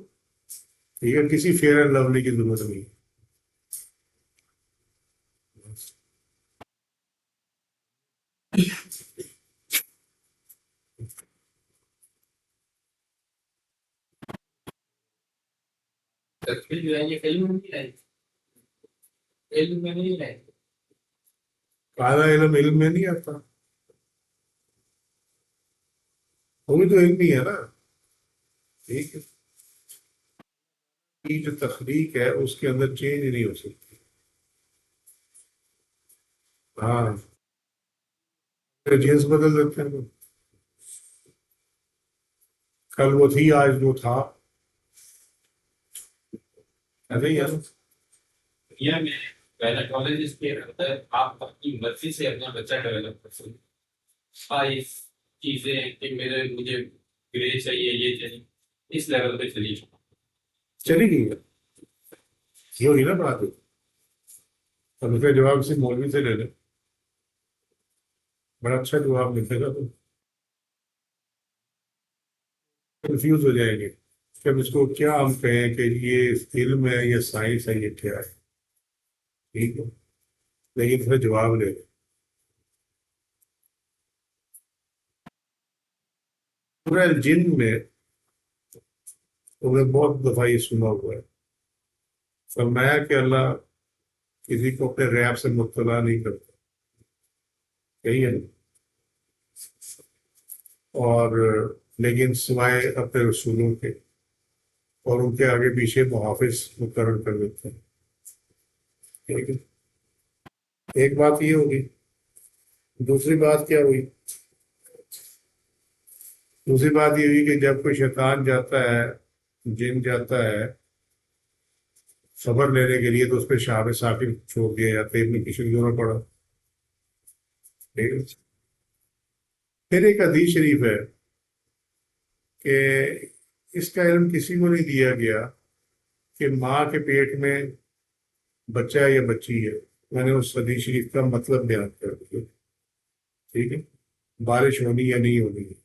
ٹھیک ہے، کسی فیئر اینڈ لولی کی ضرورت نہیں. اعلیٰ علم علم میں نہیں آتا، وہ بھی تو علم ہی ہے نا. ٹھیک ہے. کی جو تخلیق ہے اس کے اندر چینج نہیں ہو سکتی. ہاں، جنس بدل دیتے ہیں. کل وہ تھی، آج وہ تھا، ایسے ہی ہے نا. دنیا میں گائنیکالوجسٹ یہ رہتا ہے آپ اپنی مرضی سے اپنا بچہ ڈیولپ کر سکتے. خواہش چیزیں کہ مجھے گرے چاہیے، یہ چاہیے، اس لیول پہ چلی چلی گئی ہے. یہ ہوئی نا بات. اب اس کا جواب صرف مولوی سے لے لیں، بڑا اچھا جواب لکھے گا تو کنفیوز ہو جائیں گے کہ اب اس کو کیا ہم کہیں کہ یہ علم ہے یا سائنس ہے، یہ کیا ہے. ٹھیک ہے، لیکن پھر جواب لے لیں. سورہ الجن میں تم نے بہت دفعہ یہ سنا ہوا ہے، فرمایا کہ اللہ کسی کو اپنے غیب سے مطلع نہیں کرتا. یہی ہے. اور لیکن سوائے اپنے رسولوں کے، اور ان کے آگے پیچھے محافظ مقرر کر دیتے ہیں. ٹھیک ہے. ایک بات یہ ہوگی. دوسری بات کیا ہوئی؟ دوسری بات یہ ہوئی کہ جب کوئی شیطان جاتا ہے، جن جاتا ہے خبر لینے کے لیے، تو اس پہ شہاب ثاقب چھوڑ دیا جاتا ہے. ابن کشن دونوں پڑھا. ٹھیک ہے. پھر ایک حدیث شریف ہے کہ اس کا علم کسی کو نہیں دیا گیا کہ ماں کے پیٹ میں بچہ ہے یا بچی ہے. میں نے اس حدیث شریف کا مطلب بیان کر دیا. ٹھیک ہے. بارش ہونی یا نہیں ہونی ہے.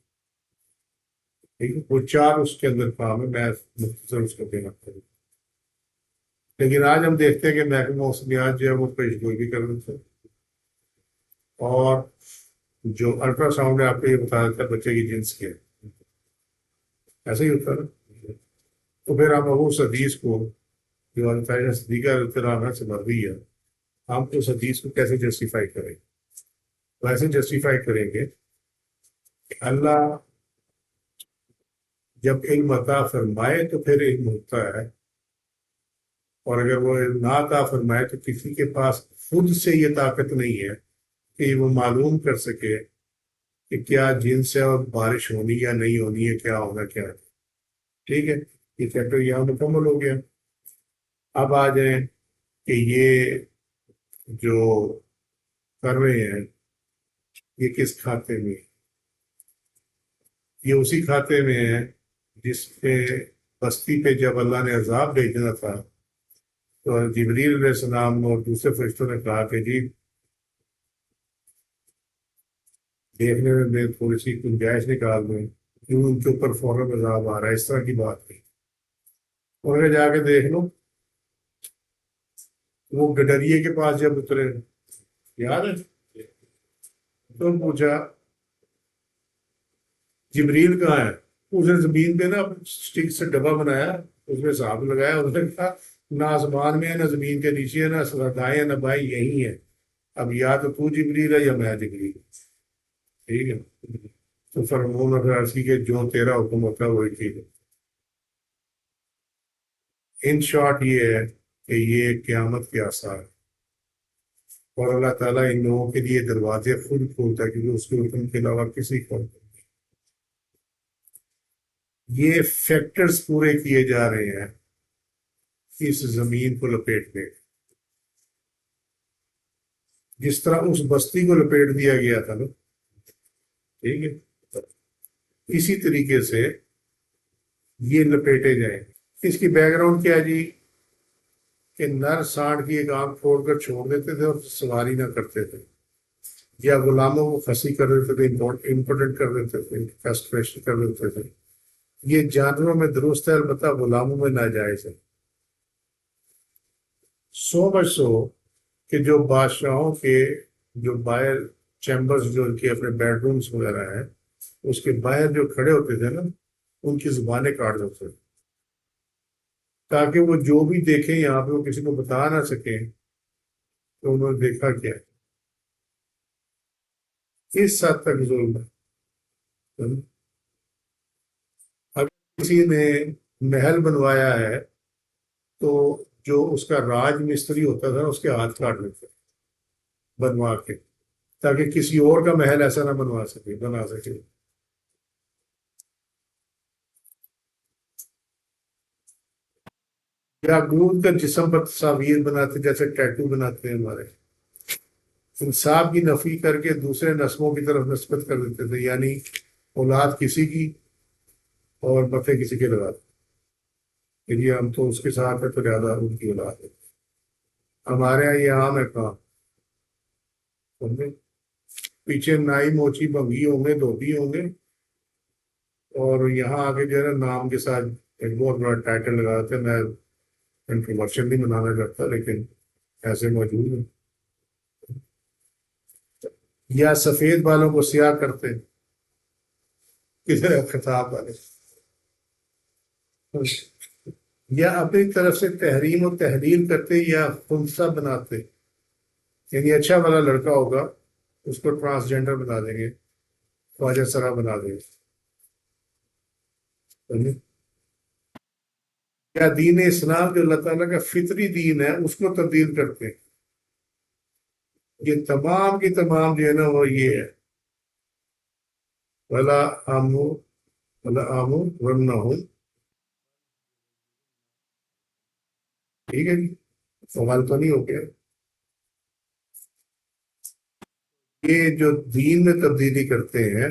ٹھیک ہے. وہ 4 اس کے اندر کام ہے، میں مختصر اس کا بیان کروں. لیکن آج ہم دیکھتے ہیں کہ محکمہ موسمیات جو ہے وہ پیش گوئی بھی کر دیتے ہیں، اور جو الٹرا ساؤنڈ ہے آپ کو یہ بتا دیتا ہے بچے کی جنس کیا ہے. ایسا ہی ہوتا ہے نا. تو پھر ہم ابو اس حدیث کو جو اللہ صدیقہ سے مرضی ہے، ہم اس حدیث کو کیسے جسٹیفائی کریں؟ ویسے جسٹیفائی کریں گے کہ اللہ جب علم عطا فرمائے تو پھر علم ہوتا ہے، اور اگر وہ نہ عطا فرمائے تو کسی کے پاس خود سے یہ طاقت نہیں ہے کہ وہ معلوم کر سکے کہ کیا جن سے اور بارش ہونی یا نہیں ہونی ہے، کیا ہونا کیا ہے۔ ٹھیک ہے، یہ چیپٹر یہاں مکمل ہو گیا۔ اب آ جائیں کہ یہ جو کر رہے ہیں یہ کس کھاتے میں؟ یہ اسی کھاتے میں ہے جس پہ بستی پہ جب اللہ نے عذاب بھیجنا تھا تو جبریل علیہ السلام اور دوسرے فرشتوں نے کہا کہ جی دیکھنے میں تھوڑی سی گنجائش نکال دیں، کیوں ان کے اوپر فوراً عذاب آ رہا ہے، اس طرح کی بات نہیں۔ اور اگر جا کے دیکھ لو، وہ گڈریے کے پاس جب اترے، یاد ہے، تو پوچھا جبریل کہاں ہے؟ اس نے زمین پہ نا اسٹک سے ڈبہ بنایا، اس میں سانپ لگایا، اس نے کہا نہ آسمان میں ہے نہ زمین کے نیچے ہے، نہ دائیں نہ بائیں، یہی ہے، اب یا تو جبریل ہے یا میں جبریل۔ ٹھیک ہے، تو فرمون اگر عرضی کے جو تیرا حکم ہوتا ہے وہی ٹھیک ہے۔ ان شارٹ یہ ہے کہ یہ قیامت کے آثار ہیں، اور اللہ تعالیٰ ان لوگوں کے لیے دروازے خود کھولتا ہے کیونکہ اس کے حکم کے علاوہ کسی کو نہیں۔ یہ فیکٹرز پورے کیے جا رہے ہیں اس زمین کو لپیٹنے، جس طرح اس بستی کو لپیٹ دیا گیا تھا نا، ٹھیک ہے، اسی طریقے سے یہ لپیٹے جائیں۔ اس کی بیک گراؤنڈ کیا جی؟ کہ نر سانڈ کی ایک آنکھ پھوڑ کر چھوڑ دیتے تھے اور سواری نہ کرتے تھے، یا غلاموں کو خسی کر دیتے تھے، امپورٹنٹ کر دیتے تھے، کیسٹریشن کر دیتے تھے۔ یہ جانوروں میں درست ہے، البتہ غلاموں میں ناجائز ہے۔ سو مچ سو کہ جو بادشاہوں کے جو باہر چیمبرز جو ان کے اپنے بیڈ رومز وغیرہ ہیں، اس کے باہر جو کھڑے ہوتے تھے نا، ان کی زبانیں کاٹ دیتے تھے تاکہ وہ جو بھی دیکھیں یہاں پہ وہ کسی کو بتا نہ سکیں کہ انہوں نے دیکھا کیا ہے۔ اس حد تک ظلم ہے۔ اگر کسی نے محل بنوایا ہے تو جو اس کا راج مستری ہوتا تھا اس کے ہاتھ کاٹ لیتے بنوا کے، تاکہ کسی اور کا محل ایسا نہ بنا سکے۔ یا گود کا جسم پر تصاویر بناتے، جیسے ٹیٹو بناتے ہیں ہمارے، انصاف کی نفی کر کے دوسرے نسلوں کی طرف نسبت کر دیتے تھے، یعنی اولاد کسی کی اور بطے کسی کے لگاتے، کہ یہ ہم تو اس کے ساتھ ہے تو زیادہ ان کی اولاد ہے۔ ہمارے یہاں یہ عام ہے کام، پیچھے نائی موچی بھنگی ہوں گے، دھوبی ہوں گے، اور یہاں آگے جو ہے نا نام کے ساتھ ایک بہت بڑا ٹائٹل لگا دیتے ہیں۔ میں انٹروورشن نہیں بنانا چاہتا لیکن ایسے موجود ہیں۔ یا سفید بالوں کو سیاہ کرتے، کسی خطاب والے، یا اپنی طرف سے تحریم و تحلیل کرتے یا خنثی بناتے، یعنی اچھا والا لڑکا ہوگا اس کو ٹرانسجینڈر بنا دیں گے، خواجہ سرا بنا دیں گے۔ یا دین اسلام جو اللہ تعالیٰ کا فطری دین ہے اس کو تبدیل کرتے ہیں۔ یہ تمام کی تمام جو ہے نا وہ یہ ہے، ولا آمو ورنہم، ٹھیک ہے جی، سوال تو نہیں ہو گیا؟ یہ جو دین میں تبدیلی کرتے ہیں،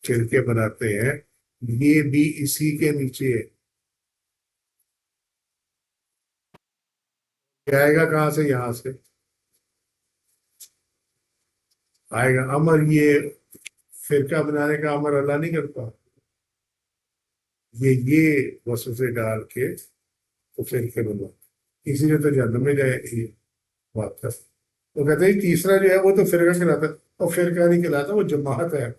فرقے بناتے ہیں، یہ بھی اسی کے نیچے ہے۔ یہ آئے گا کہاں سے؟ یہاں سے آئے گا امر۔ یہ فرقہ بنانے کا امر اللہ نہیں کرتا، یہ وسوسے ڈال کے تو فرقے بنوا، اسی لیے تو جہنم میں جائے گی بات ہے۔ تو کہتے ہیں تیسرا جو ہے وہ تو فرقہ کہلاتا ہے، اور فرقہ نہیں کہلاتا، وہ جماعت ہے۔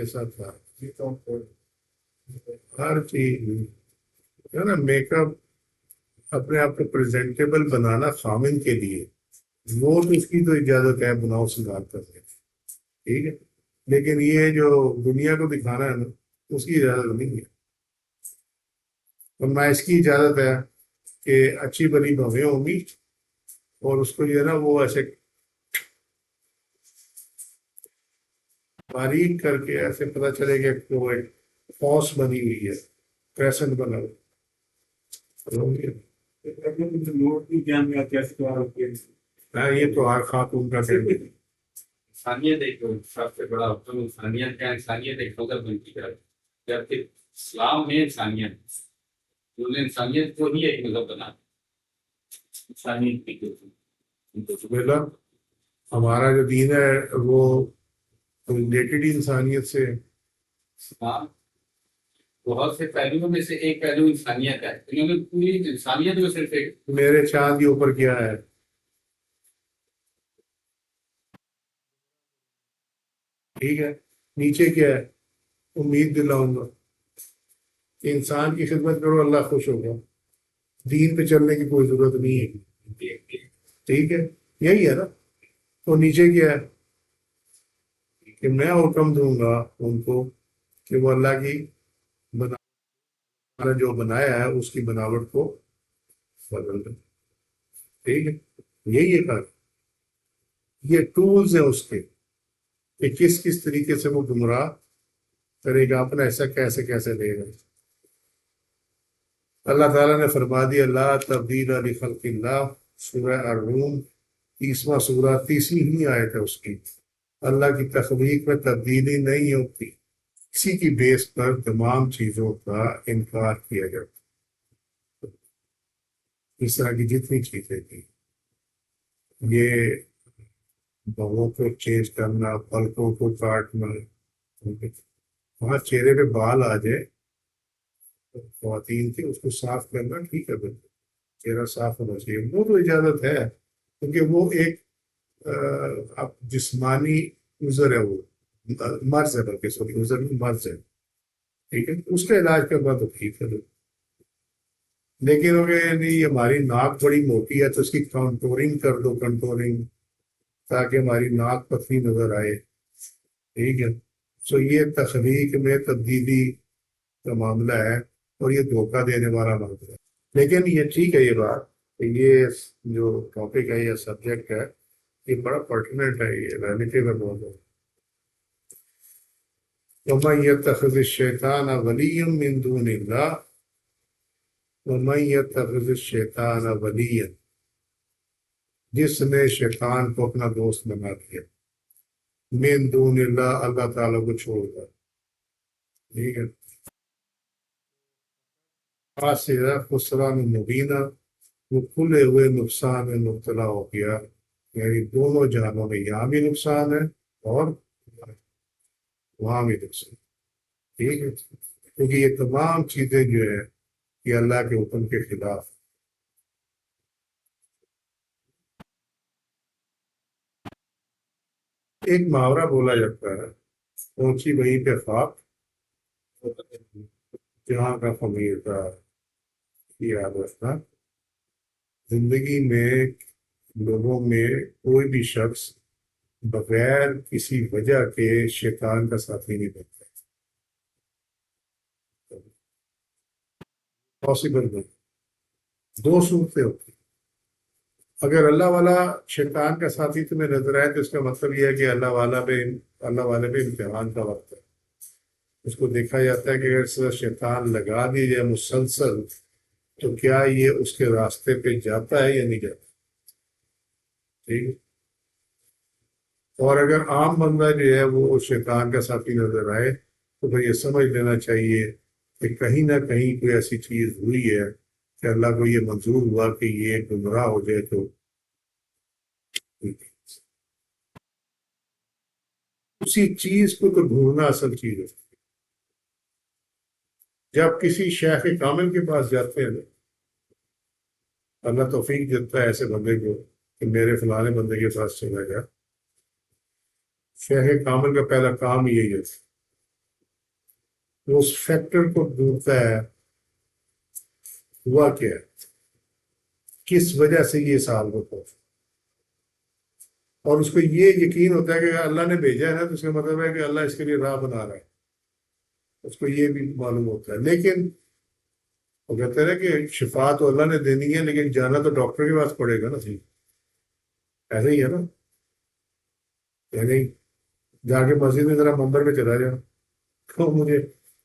جیسا تھا، ہر چیز ہے نا، میک اپ اپنے آپ کو پریزنٹیبل بنانا خامن کے لیے، وہ تو اس کی تو اجازت ہے، بناؤ سنگار کرنے، ٹھیک ہے، لیکن یہ جو دنیا کو دکھانا ہے نا، اس کی اجازت نہیں ہے۔ اور نہ اس کی اجازت ہے کہ اچھی بڑی بھویں ہوں گی اور اس کو جو ہے نا وہ ایسے باریک کر کے ایسے پتہ چلے کہ وہ ایک فوس بنی ہوئی ہے، کریسنٹ بنا ہوا ہے۔ یہ تو ہر خاتون کا کہنا ہے۔ انسانیت ایک سب سے بڑا حکم انسانیت کا، انسانیت ایک مذہب بن کی طرف، جبکہ اسلام میں انسانیت، انہوں نے انسانیت کو ہی ایک مذہب بنا انسانیت کی بلا ہمارا جو دین ہے وہ ریلیٹڈ ہی انسانیت سے ہے۔ ہاں، بہت سے پہلوؤں میں سے ایک پہلو انسانیت ہے، انہوں نے پوری انسانیت میں صرف ایک میرے چاند کے اوپر کیا ہے، ٹھیک ہے، نیچے کیا ہے، امید دلاؤں گا کہ انسان کی خدمت کرو، اللہ خوش ہوگا، دین پہ چلنے کی کوئی ضرورت نہیں ہے، ٹھیک ہے، یہی ہے نا۔ تو نیچے کیا ہے کہ میں حکم دوں گا ان کو کہ وہ اللہ کی بنا جو بنایا ہے اس کی بناوٹ کو بدل دیں، ٹھیک ہے، یہی ہے کار، یہ ٹولز ہیں اس کے کہ کس کس طریقے سے وہ گمراہ کرے گا، اپنا ایسا کیسے کیسے لے گا۔ اللہ تعالیٰ نے فرما دیا لا تبدیل لخلق اللہ، سورہ الروم 30واں سورہ، 30ویں ہی آیت ہے اس کی، اللہ کی تخلیق میں تبدیلی نہیں ہوتی، اسی کی بیس پر تمام چیزوں کا انکار کیا جاتا، اس طرح کی جتنی چیزیں تھیں، یہ بہوں کو چینج کرنا، پلکوں کو کاٹنا، وہاں چہرے پہ بال آ جائے خواتین کے، اس کو صاف کرنا ٹھیک ہے، بالکل چہرہ صاف ہونا چاہیے، وہ تو اجازت ہے، کیونکہ وہ ایک اب جسمانی عذر ہے، وہ مرض ہے، بلکہ سوری عذر نہیں، مرض ہے، ٹھیک ہے، اس کا علاج کرنا تو ٹھیک ہے، لیکن اگر نہیں ہماری ناک بڑی موٹی ہے تو اس کی کنٹورنگ کر دو، کنٹورنگ، تاکہ ہماری ناک پتلی نظر آئے، ٹھیک ہے، سو یہ تخلیق میں تبدیلی کا معاملہ ہے اور یہ دھوکہ دینے والا معاملہ ہے، لیکن یہ ٹھیک ہے، یہ بات کہ یہ جو ٹاپک ہے، یہ سبجیکٹ ہے، یہ بڑا پرٹیننٹ ہے، یہ ریلیٹیو ہے بہت ہے۔ وَمَن يَتَّخِذِ الشَّيْطَانَ وَلِيًّا مِن دُونِ اللَّهِ وَمَن يَتَّخِذِ الشَّيْطَانَ وَلِيًّا، جس نے شیطان کو اپنا دوست بنا دیا، من دون اللہ، اللہ تعالیٰ کو چھوڑ کر، ٹھیک ہے، خاسرہ خسران مبینہ، وہ کھلے ہوئے نقصان میں مبتلا ہو گیا، یعنی دونوں جہانوں میں، یہاں بھی نقصان ہے اور وہاں بھی نقصان، ٹھیک ہے، کیونکہ یہ تمام چیزیں جو ہے یہ اللہ کے حکم کے خلاف۔ ایک محاورہ بولا جاتا ہے، پہنچی وہیں پہ خاک جہاں کا خمیر تھا، یاد رکھنا، زندگی میں لوگوں میں کوئی بھی شخص بغیر کسی وجہ کے شیطان کا ساتھی نہیں بنتا، پاسبل نہیں، دو صورتیں ہوتی، اگر اللہ والا شیطان کا ساتھی تمہیں نظر آئے تو اس کا مطلب یہ ہے کہ اللہ والے پہ امتحان کا وقت ہے، اس کو دیکھا جاتا ہے کہ اگر اس طرح شیطان لگا دی جائے مسلسل تو کیا یہ اس کے راستے پہ جاتا ہے یا نہیں جاتا، ٹھیک ہے، اور اگر عام بندہ جو ہے وہ شیطان کا ساتھی نظر آئے تو پھر یہ سمجھ لینا چاہیے کہ کہیں نہ کہیں کوئی ایسی چیز ہوئی ہے کہ اللہ کو یہ منظور ہوا کہ یہ گمراہ ہو جائے، تو اسی چیز کو تو ڈھونڈنا اصل چیز ہے۔ جب کسی شیخ کامل کے پاس جاتے ہیں، اللہ توفیق دیتا ہے ایسے بندے کو کہ میرے فلانے بندے کے پاس چلا گیا، شیخ کامل کا پہلا کام یہی ہے وہ اس فیکٹر کو ڈھونڈتا ہے ہوا کیا ہے، کس وجہ سے یہ سال ہوتا ہے، اور اس کو یہ یقین ہوتا ہے کہ اللہ نے بھیجا ہے نا تو اس کا مطلب ہے کہ اللہ اس کے لیے راہ بنا رہا ہے، اس کو یہ بھی معلوم ہوتا ہے۔ لیکن وہ کہتے ہیں کہ شفا تو اللہ نے دینی ہے، لیکن جانا تو ڈاکٹر کے پاس پڑے گا نا، صحیح ایسا ہی ہے نا، یعنی جا کے مسجد میں ذرا ممبر میں چلا جانا تو مجھے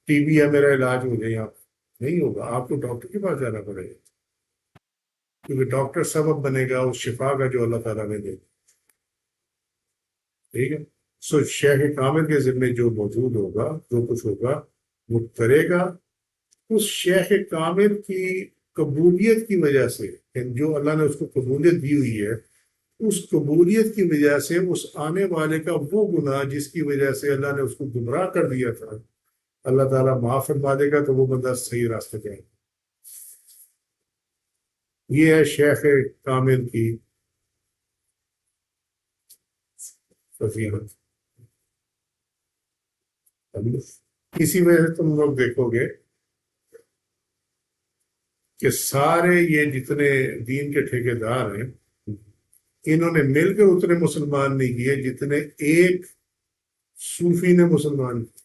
ٹی بی ہے میرا علاج ہو جائے، یہاں نہیں ہوگا، آپ کو ڈاکٹر کے پاس جانا پڑے گا، کیونکہ ڈاکٹر سبب بنے گا اس شفا کا جو اللہ تعالیٰ نے دے دی، ٹھیک ہے۔ سو شیخ کامل کے ذمے جو موجود ہوگا، جو کچھ ہوگا وہ کرے گا، اس شیخ کامل کی قبولیت کی وجہ سے، جو اللہ نے اس کو قبولیت دی ہوئی ہے، اس قبولیت کی وجہ سے اس آنے والے کا وہ گناہ جس کی وجہ سے اللہ نے اس کو گمراہ کر دیا تھا، اللہ تعالیٰ معاف فرما دے گا، تو وہ بندہ صحیح راستے پہ آئے گا۔ یہ ہے شیخ کامل کی فضیلت۔ اسی وجہ سے تم لوگ دیکھو گے کہ سارے یہ جتنے دین کے ٹھیکیدار ہیں، انہوں نے مل کے اتنے مسلمان نہیں کیے جتنے ایک صوفی نے مسلمان کیے۔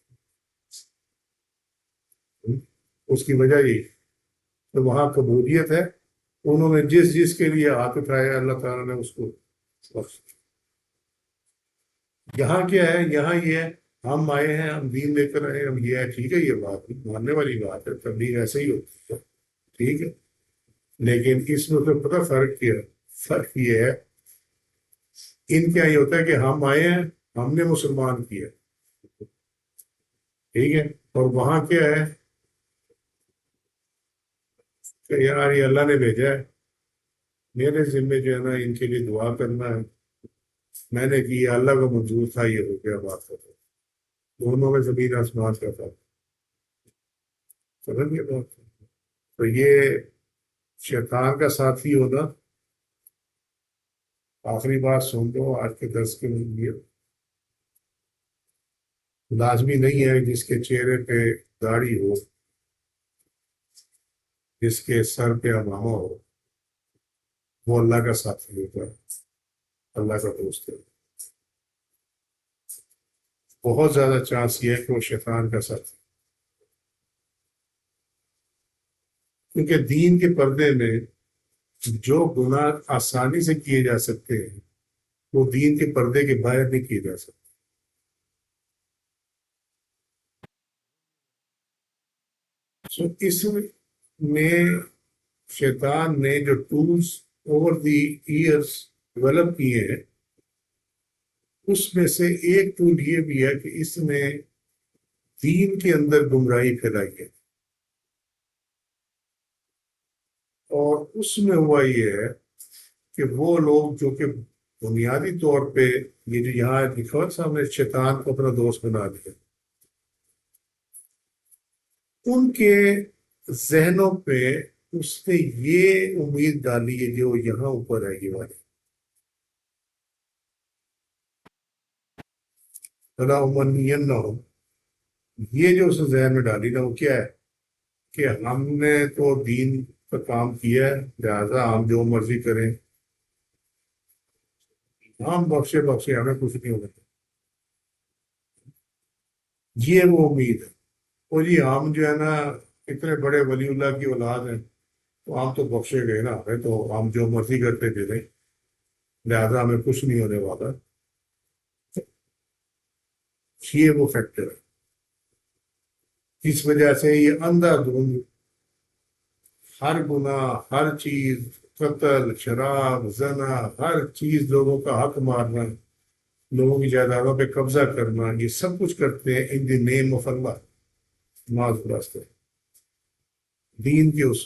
اس کی وجہ یہ تو وہاں قبولیت ہے، انہوں نے جس جس کے لیے ہاتھ اٹھایا اللہ تعالیٰ نے اس کو بخش دیا۔ یہاں کیا ہے، یہاں یہ ہے ہم آئے ہیں، ہم دین لے کر آئے، ہم یہ ہے، ٹھیک ہے، یہ بات ماننے والی بات ہے، تبلیغ ایسے ہی ہوتی ہے، ٹھیک ہے، لیکن اس میں تو پتہ فرق کیا ہے؟ فرق یہ ہے ان کیا یہ ہوتا ہے کہ ہم آئے ہیں، ہم نے مسلمان کیا، ٹھیک ہے، اور وہاں کیا ہے کہ یار یہ اللہ نے بھیجا ہے، میرے ذمے جو ہے نا ان کے لیے دعا کرنا ہے، میں نے کی، اللہ کو منظور تھا، یہ ہو گیا، بات کرتا دونوں میں زمین آسمان کا تھا، سمجھ گئے بات؟ تو یہ شیطان کا ساتھی ہونا، آخری بات سن دو آج کے درس کے لیے، لازمی نہیں ہے جس کے چہرے پہ داڑھی ہو، جس کے سر پہ امامہ ہو، وہ اللہ کا ساتھی ہوتا ہے، اللہ کا دوست ہے۔ بہت زیادہ چانس یہ ہے کہ وہ شیطان کا ساتھی، کیونکہ دین کے پردے میں جو گناہ آسانی سے کیے جا سکتے ہیں وہ دین کے پردے کے باہر نہیں کیے جا سکتے۔ اس میں شیطان نے جو tools over the years develop کیے ہیں، اس میں سے ایک ٹول یہ بھی ہے کہ اس نے دین کے اندر گمراہی پھیلائی ہے، اور اس میں ہوا یہ ہے کہ وہ لوگ جو کہ بنیادی طور پہ یہ جو یہاں لکھا سامنے شیطان کو اپنا دوست بنا دیا، ان کے ذہنوں پہ اس نے یہ امید ڈالی ہے جو یہاں اوپر ہے، یہ والی ہو، یہ جو اس ذہن میں ڈالی نا وہ کیا ہے کہ ہم نے تو دین کا کام کیا ہے، لہٰذا ہم جو مرضی کریں، ہم بخشے ہمیں کچھ نہیں ہونا، یہ وہ امید ہے۔ اور جی ہم جو ہے نا اتنے بڑے ولی اللہ کی اولاد ہیں تو ہم تو بخشے گئے نا، ہمیں تو ہم جو مرضی کرتے تھے نہیں، لہٰذا ہمیں کچھ نہیں ہونے والا، یہ وہ فیکٹر ہے اس وجہ سے یہ اندھا دھند ہر گناہ، ہر چیز، قتل، شراب، زنا، ہر چیز، لوگوں کا حق مارنا، لوگوں کی جائیدادوں پہ قبضہ کرنا، یہ سب کچھ کرتے ہیں ان دی نیم آف اللہ، نماز راستے دین کے اس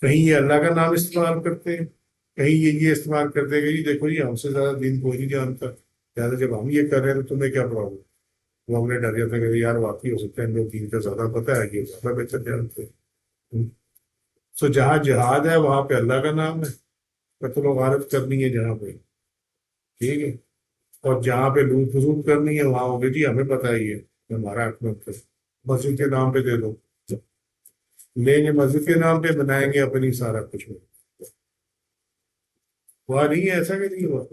کہیں یہ اللہ کا نام استعمال کرتے ہیں، کہیں یہ استعمال کرتے ہیں کہ جی دیکھو جی ہم سے زیادہ دین کوئی نہیں جانتا، لہٰذا جب ہم یہ کر رہے ہیں تو تمہیں کیا پرابلم؟ وہ ہم نے ڈر جاتا کہ یار واقعی ہو سکتا ہے ان کو دین کا زیادہ پتہ ہے، یہ زیادہ بہتر جانتے ہیں۔ سو جہاں جہاد ہے وہاں پہ اللہ کا نام ہے، قتل و غارت کرنی ہے جہاں پہ، ٹھیک ہے، اور جہاں پہ لوٹ کھسوٹ کرنی ہے وہاں ہوگی جی ہمیں پتہ ہی ہے ہمارا حق مت کرو، مسجد کے نام پہ دے دو، لیں گے مسجد کے نام پہ، بنائیں گے اپنی سارا کچھ میں. ہوا نہیں ہے ایسا کہ نہیں ہوا؟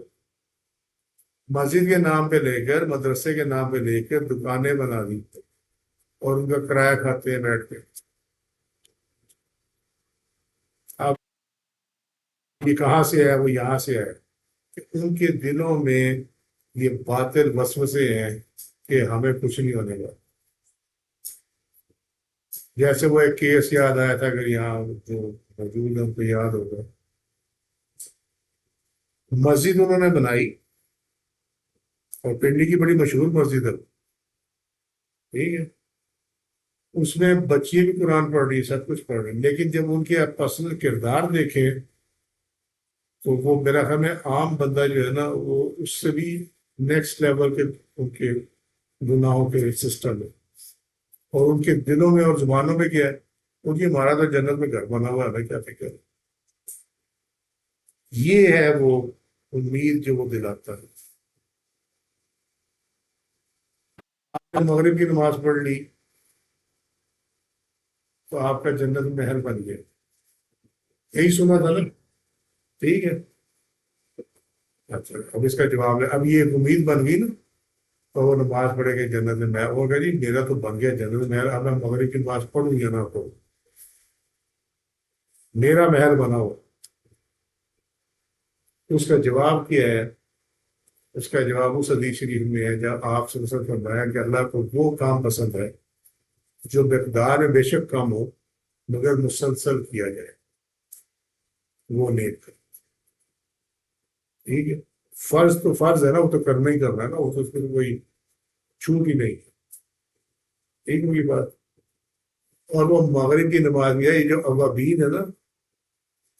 مسجد کے نام پہ لے کر، مدرسے کے نام پہ لے کر دکانیں بنا دی اور ان کا کرایہ کھاتے ہیں بیٹھ کے. اب یہ کہاں سے ہے؟ وہ یہاں سے ہے کہ ان کے دلوں میں یہ باطل وسوسے ہیں کہ ہمیں کچھ نہیں ہونے گا. جیسے وہ ایک کیس یاد آیا تھا، اگر یہاں جو موجود ہے ان کو یاد ہوگا. مسجد انہوں نے بنائی اور پنڈی کی بڑی مشہور مسجد ہے، ٹھیک ہے، اس میں بچیاں بھی قرآن پڑھ رہی، سب کچھ پڑھ رہی، لیکن جب ان کے پرسنل کردار دیکھیں تو وہ میرا خیال میں عام بندہ جو ہے نا، وہ اس سے بھی نیکسٹ لیول کے ان کے گناہوں کے سسٹم ہے. اور ان کے دلوں میں اور زبانوں میں کیا ہے، ان کی ہمارا تو جنت میں گھر بنا ہوا ہے، کیا فکر ہے. یہ ہے وہ امید جو وہ دلاتا ہے. آپ نے مغرب کی نماز پڑھ لی تو آپ کا جنت میں محل بن گیا، یہی سنا تھا نا؟ ٹھیک ہے. اچھا، اب اس کا جواب ہے، اب یہ امید بن گئی نا، تو وہ نماز پڑھے گی جنت میں محل ہوگا. جی میرا تو بن گیا جنت میں محل، اب میں مغرب کی نماز پڑھوں گی نا تو میرا محل بنا ہو. اس کا جواب کیا ہے؟ اس کا جواب اس حدیث شریف میں ہے جب آپ سے فرمایا کہ اللہ کو وہ کام پسند ہے جو مقدار میں بے شک کم ہو مگر مسلسل کیا جائے، وہ نیک ہے. ٹھیک ہے، فرض تو فرض ہے نا، وہ تو کرنا ہی کرنا ہے نا، وہ تو اس میں کوئی چھوٹ ہی نہیں ہے. ٹھیک ہے بات. اور وہ مغرب کی نماز میں یہ جو اوابین ہے نا،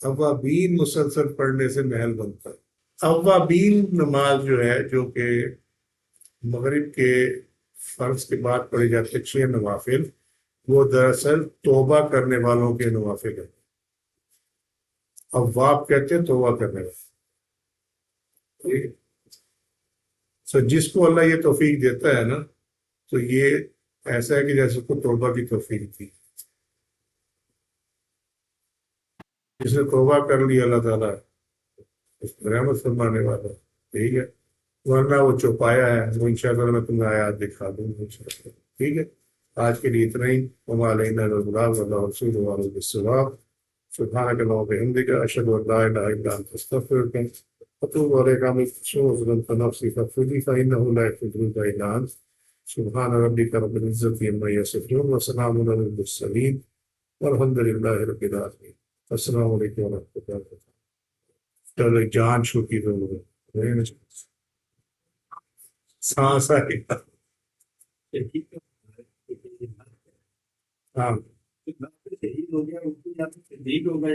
اوابین مسلسل پڑھنے سے محل بنتا ہے. اوابین نماز جو ہے، جو کہ مغرب کے فرض کے بعد پڑھی جاتی ہے 6 نوافل، وہ دراصل توبہ کرنے والوں کے نوافل ہیں. اواب کہتے ہیں توبہ کرنے والے. سو جس کو اللہ یہ توفیق دیتا ہے نا، تو یہ ایسا ہے کہ جیسے اس کو توبہ کی توفیق تھی. جس نے توبہ کر لی اللہ تعالیٰ اس کو رحمت فرمانے والا. ٹھیک ہے، ورنہ وہ چوپایا ہے، وہ انشاءاللہ میں تمہیں آیات دکھا دوں گا انشاءاللہ. ٹھیک ہے، آج کے لیے اتنا ہی. وما علینا الا البلاغ واللہ رسولہ اعلم بالصواب. سبحانک اللہم وبحمدک، اشہد ان لا الہ الا انت، استغفرک واتوب الیک. ظلمت نفسی فاغفر لی فانہ لا یغفر الذنوب الا انت. سبحان ربک رب العزۃ عما یصفون وسلام علی المرسلین والحمد للہ رب العالمین. السلام علیکم ورحمۃ اللہ وبرکاتہ. چلو جان چھوٹی تو سانس آئی. ہاں شہید ہو گیا، ان کو یا تو شہید ہو گئے